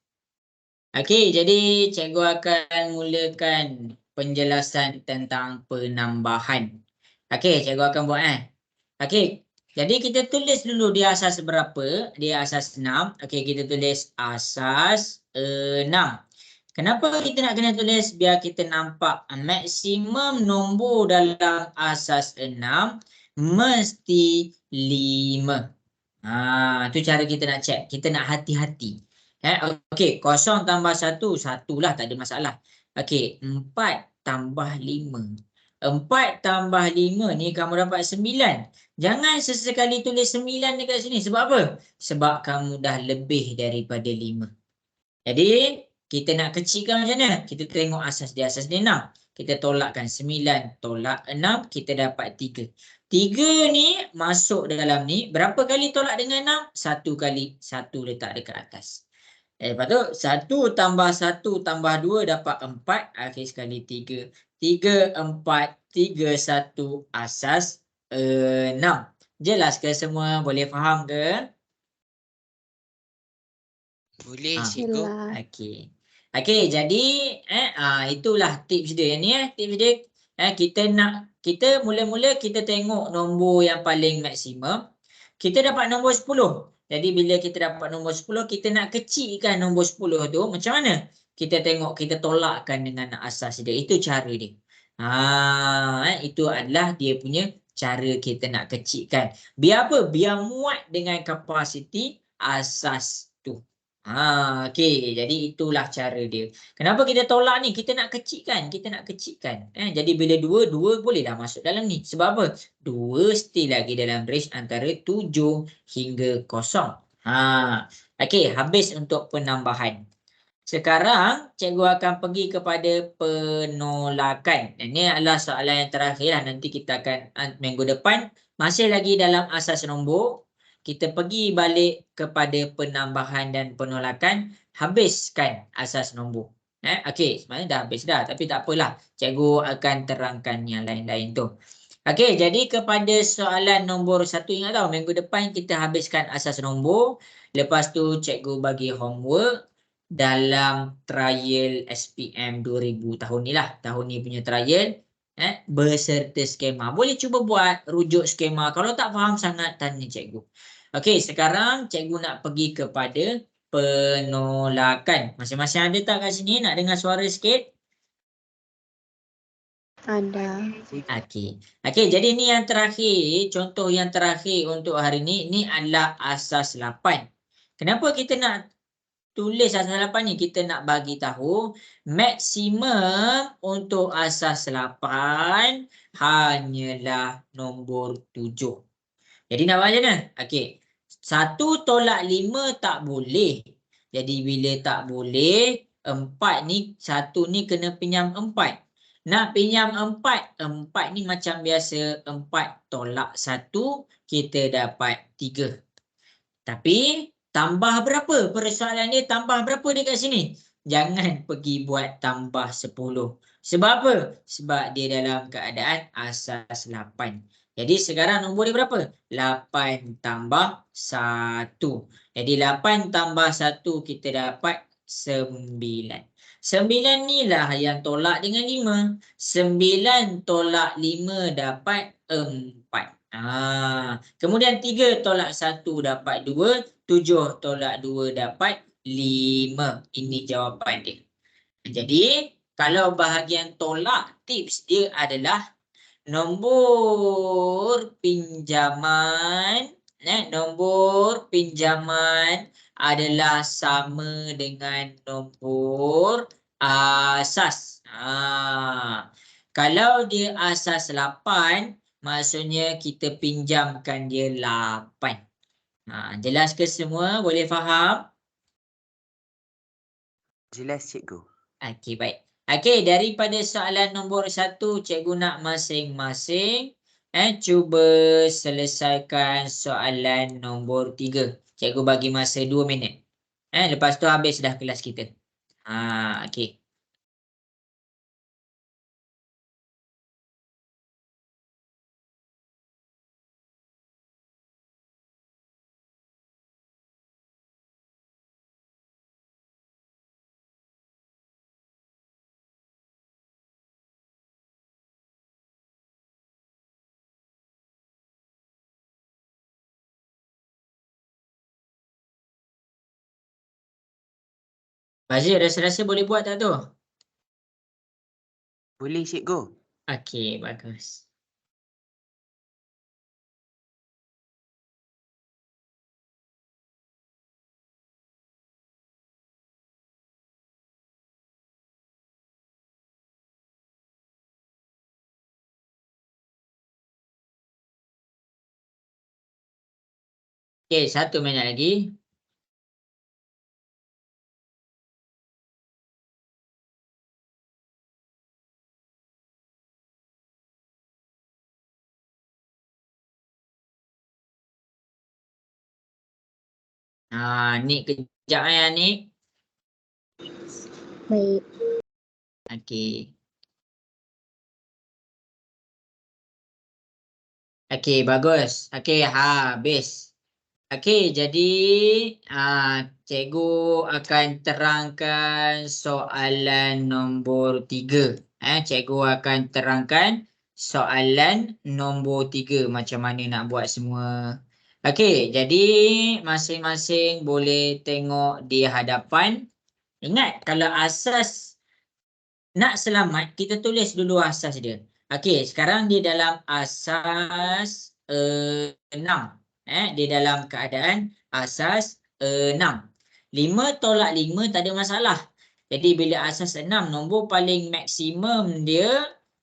A: Okey, jadi cikgu akan mulakan penjelasan tentang penambahan. Okey, cikgu akan buat Okey, jadi kita tulis dulu dia asas berapa? Dia asas 6. Okey, kita tulis asas 6. Kenapa kita nak kena tulis? Biar kita nampak maksimum nombor dalam asas 6 mesti 5. Tu cara kita nak check. Kita nak hati-hati. Okey, 0 tambah 1, 1 lah, tak ada masalah. Okey, 4 tambah 5. 4 tambah 5 ni kamu dapat 9. Jangan sesekali tulis 9 dekat sini. Sebab apa? Sebab kamu dah lebih daripada 5. Jadi, kita nak kecilkan macam mana? Kita tengok asas dia. Asas dia 6. Kita tolakkan 9 tolak 6, kita dapat 3. 3 ni masuk dalam ni. Berapa kali tolak dengan 6? 1 kali. 1 letak dekat atas. Lepas tu 1 tambah 1 tambah 2 dapat 4. Akhir sekali 3. 3, 4, 3, 1 asas 6. Jelas ke semua? Boleh faham ke?
C: Boleh,
A: Ah,
C: cikgu.
E: Jelas.
A: Okey. Okey, jadi itulah tips dia ni tips dia. Kita mula-mula kita tengok nombor yang paling maksimum. Kita dapat nombor 10. Jadi bila kita dapat nombor 10, kita nak kecilkan nombor 10 tu macam mana? Kita tengok, kita tolakkan dengan asas dia. Itu cara dia. Itu adalah dia punya cara kita nak kecilkan. Biar apa? Biar muat dengan kapasiti asas tu. Okey, jadi itulah cara dia. Kenapa kita tolak ni? Kita nak kecilkan. Jadi bila 2 boleh dah masuk dalam ni. Sebab apa? 2 still lagi dalam range antara 7 hingga 0. Okey, habis untuk penambahan. Sekarang cikgu akan pergi kepada penolakan. Ini adalah soalan yang terakhir lah. Nanti kita akan minggu depan masih lagi dalam asas nombor. Kita pergi balik kepada penambahan dan penolakan. Habiskan asas nombor. Okey, sebenarnya dah habis dah. Tapi tak apalah. Cikgu akan terangkan yang lain-lain tu. Okey, jadi kepada soalan nombor 1, ingat tahu minggu depan kita habiskan asas nombor. Lepas tu cikgu bagi homework dalam trial SPM 2000 tahun ni lah. Tahun ni punya trial. Berserta skema. Boleh cuba buat rujuk skema. Kalau tak faham sangat, tanya cikgu. Okey, sekarang cikgu nak pergi kepada penolakan. Masing-masing ada tak kat sini? Nak dengar suara sikit?
E: Ada.
A: Okey, jadi ni yang terakhir. Contoh yang terakhir untuk hari ni. Ni adalah asas 8. Kenapa kita nak tulis asas 8 ni? Kita nak bagi tahu maksimum untuk asas 8 hanyalah nombor 7. Jadi nak buat macam mana? Okey. 1 tolak 5 tak boleh. Jadi bila tak boleh, 4 ni, 1 ni kena pinjam 4. Nak pinjam 4, 4 ni macam biasa, 4 tolak 1, kita dapat 3. Tapi tambah berapa? Persoalan dia tambah berapa dekat sini? jangan pergi buat tambah 10. Sebab apa? Sebab dia dalam keadaan asas 8. Jadi sekarang nombor dia berapa? 8 tambah 1. Jadi 8 tambah 1 kita dapat 9. 9 ni lah yang tolak dengan 5. 9 tolak 5 dapat 4. Kemudian 3 tolak 1 dapat 2. 7 tolak 2 dapat 5. Ini jawapan dia. Jadi kalau bahagian tolak, tips dia adalah nombor pinjaman adalah sama dengan nombor asas. Kalau dia asas 8, maksudnya kita pinjamkan dia 8. Jelas ke semua? Boleh faham?
F: Jelas cikgu.
A: Okey, baik. Okey, daripada soalan nombor 1, cikgu nak masing-masing cuba selesaikan soalan nombor 3. Cikgu bagi masa 2 minit. Lepas tu habis dah kelas kita. Okey. Fazil, rasa-rasa boleh buat tak tu?
F: Boleh cikgu.
A: Okey, bagus. Okey, 1 minit lagi. Nik kejap Nik.
E: Baik.
A: Okey. Okey, bagus. Okey, habis. Okey, jadi cikgu akan terangkan soalan nombor 3. Cikgu akan terangkan soalan nombor 3 macam mana nak buat semua. Okey, jadi masing-masing boleh tengok di hadapan. Ingat, kalau asas nak selamat, kita tulis dulu asas dia. Okey, sekarang dia dalam asas 6. Dia dalam keadaan asas 6. 5 tolak 5 tak ada masalah. Jadi bila asas 6, nombor paling maksimum dia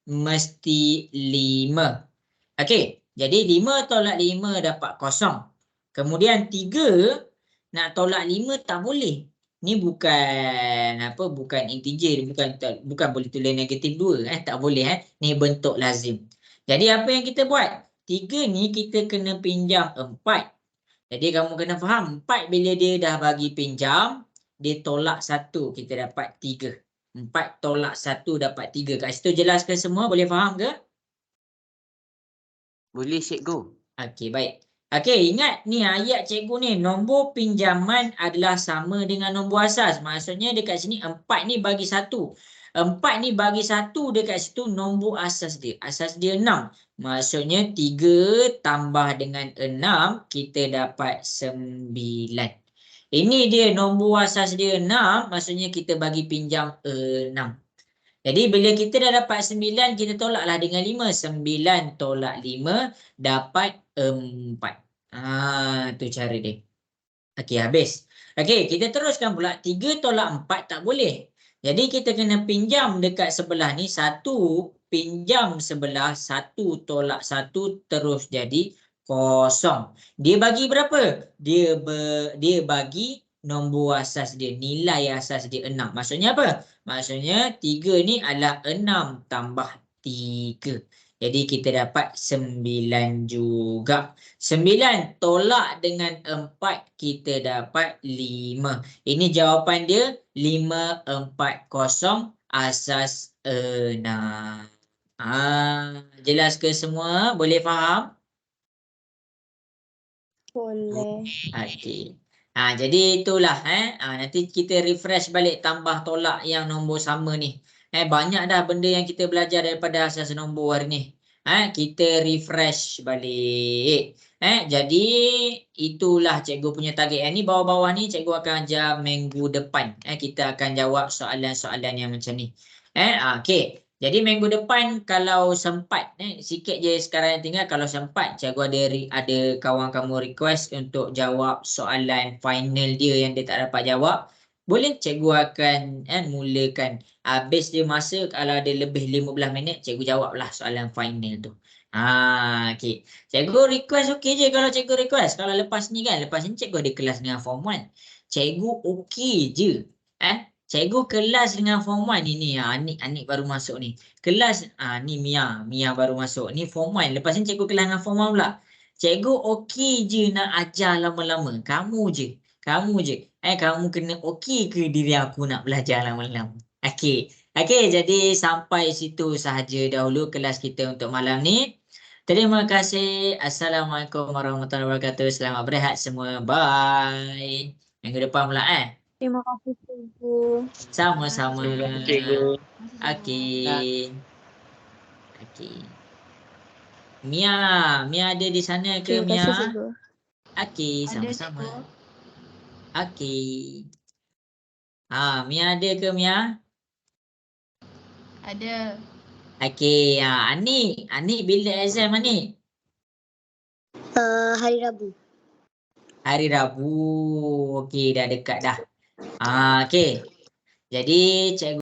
A: mesti 5. Okey, jadi 5 tolak 5 dapat 0. Kemudian 3 nak tolak 5 tak boleh. Ni bukan integer, bukan boleh tulis negatif 2, tak boleh Ni bentuk lazim. Jadi apa yang kita buat? 3 ni kita kena pinjam 4. Jadi kamu kena faham, 4 bila dia dah bagi pinjam, dia tolak 1, kita dapat 3. 4 tolak 1 dapat 3. Kat situ jelas ke semua? Boleh faham ke?
F: Boleh cikgu.
A: Okey, baik. Okey, ingat ni ayat cikgu ni, nombor pinjaman adalah sama dengan nombor asas. Maksudnya dekat sini 4 ni bagi 1. 4 ni bagi 1 dekat situ nombor asas dia. Asas dia 6. Maksudnya 3 tambah dengan 6 kita dapat 9. Ini dia nombor asas dia 6, maksudnya kita bagi pinjam 6. Jadi bila kita dah dapat 9, kita tolaklah dengan 5. 9 tolak 5 dapat 4. Tu cara dia. Okey, habis. Okey, kita teruskan pula. 3 tolak 4 tak boleh. Jadi kita kena pinjam dekat sebelah ni. 1 pinjam sebelah, 1 tolak 1 terus jadi 0. Dia bagi berapa? Dia bagi nombor asas dia, nilai asas dia 6. Maksudnya apa? Maksudnya 3 ni adalah 6 tambah 3. Jadi kita dapat 9 juga. 9 tolak dengan 4 kita dapat 5. Ini jawapan dia 540 asas 6. Jelas ke semua? Boleh faham?
E: Boleh.
A: Okey. Jadi itulah nanti kita refresh balik tambah tolak yang nombor sama ni. Banyak dah benda yang kita belajar daripada asas nombor hari ni. Kita refresh balik. Jadi itulah cikgu punya target. Ni bawah-bawah ni cikgu akan ajar minggu depan. Kita akan jawab soalan-soalan yang macam ni. Okey. Jadi minggu depan kalau sempat sikit je sekarang yang tinggal, kalau sempat cikgu ada kawan kamu request untuk jawab soalan final dia yang dia tak dapat jawab, boleh cikgu akan mulakan habis dia masa, kalau ada lebih 15 minit cikgu jawablah soalan final tu. Okey. Cikgu request okey je kalau cikgu request. Kalau lepas ni cikgu ada kelas dengan form 1. Cikgu okey je. Cikgu kelas dengan form 1 ini. Anik baru masuk ni. Kelas ni Mia baru masuk. Ni form 1. Lepas ni cikgu kelas dengan form 1 pula. Cikgu okey je nak ajar lama-lama. Kamu je. Kamu kena okey ke diri aku nak belajar lama-lama. Okey. Jadi sampai situ sahaja dahulu kelas kita untuk malam ni. Terima kasih. Assalamualaikum warahmatullahi wabarakatuh. Selamat berehat semua. Bye. Minggu depan pula
E: Terima kasih cikgu.
A: Sama-sama.
C: Cikgu.
A: Okey. Mia ada di sana ke
E: Terima
A: Mia?
E: kasih cikgu.
A: Okey,
B: Ada,
A: sama-sama.
B: cikgu.
A: Okey. Mia ada ke Mia?
B: Ada.
A: Okey, Anik bila exam Anik?
E: Hari Rabu.
A: Hari Rabu. Okey, dah dekat dah. Okey. Jadi cikgu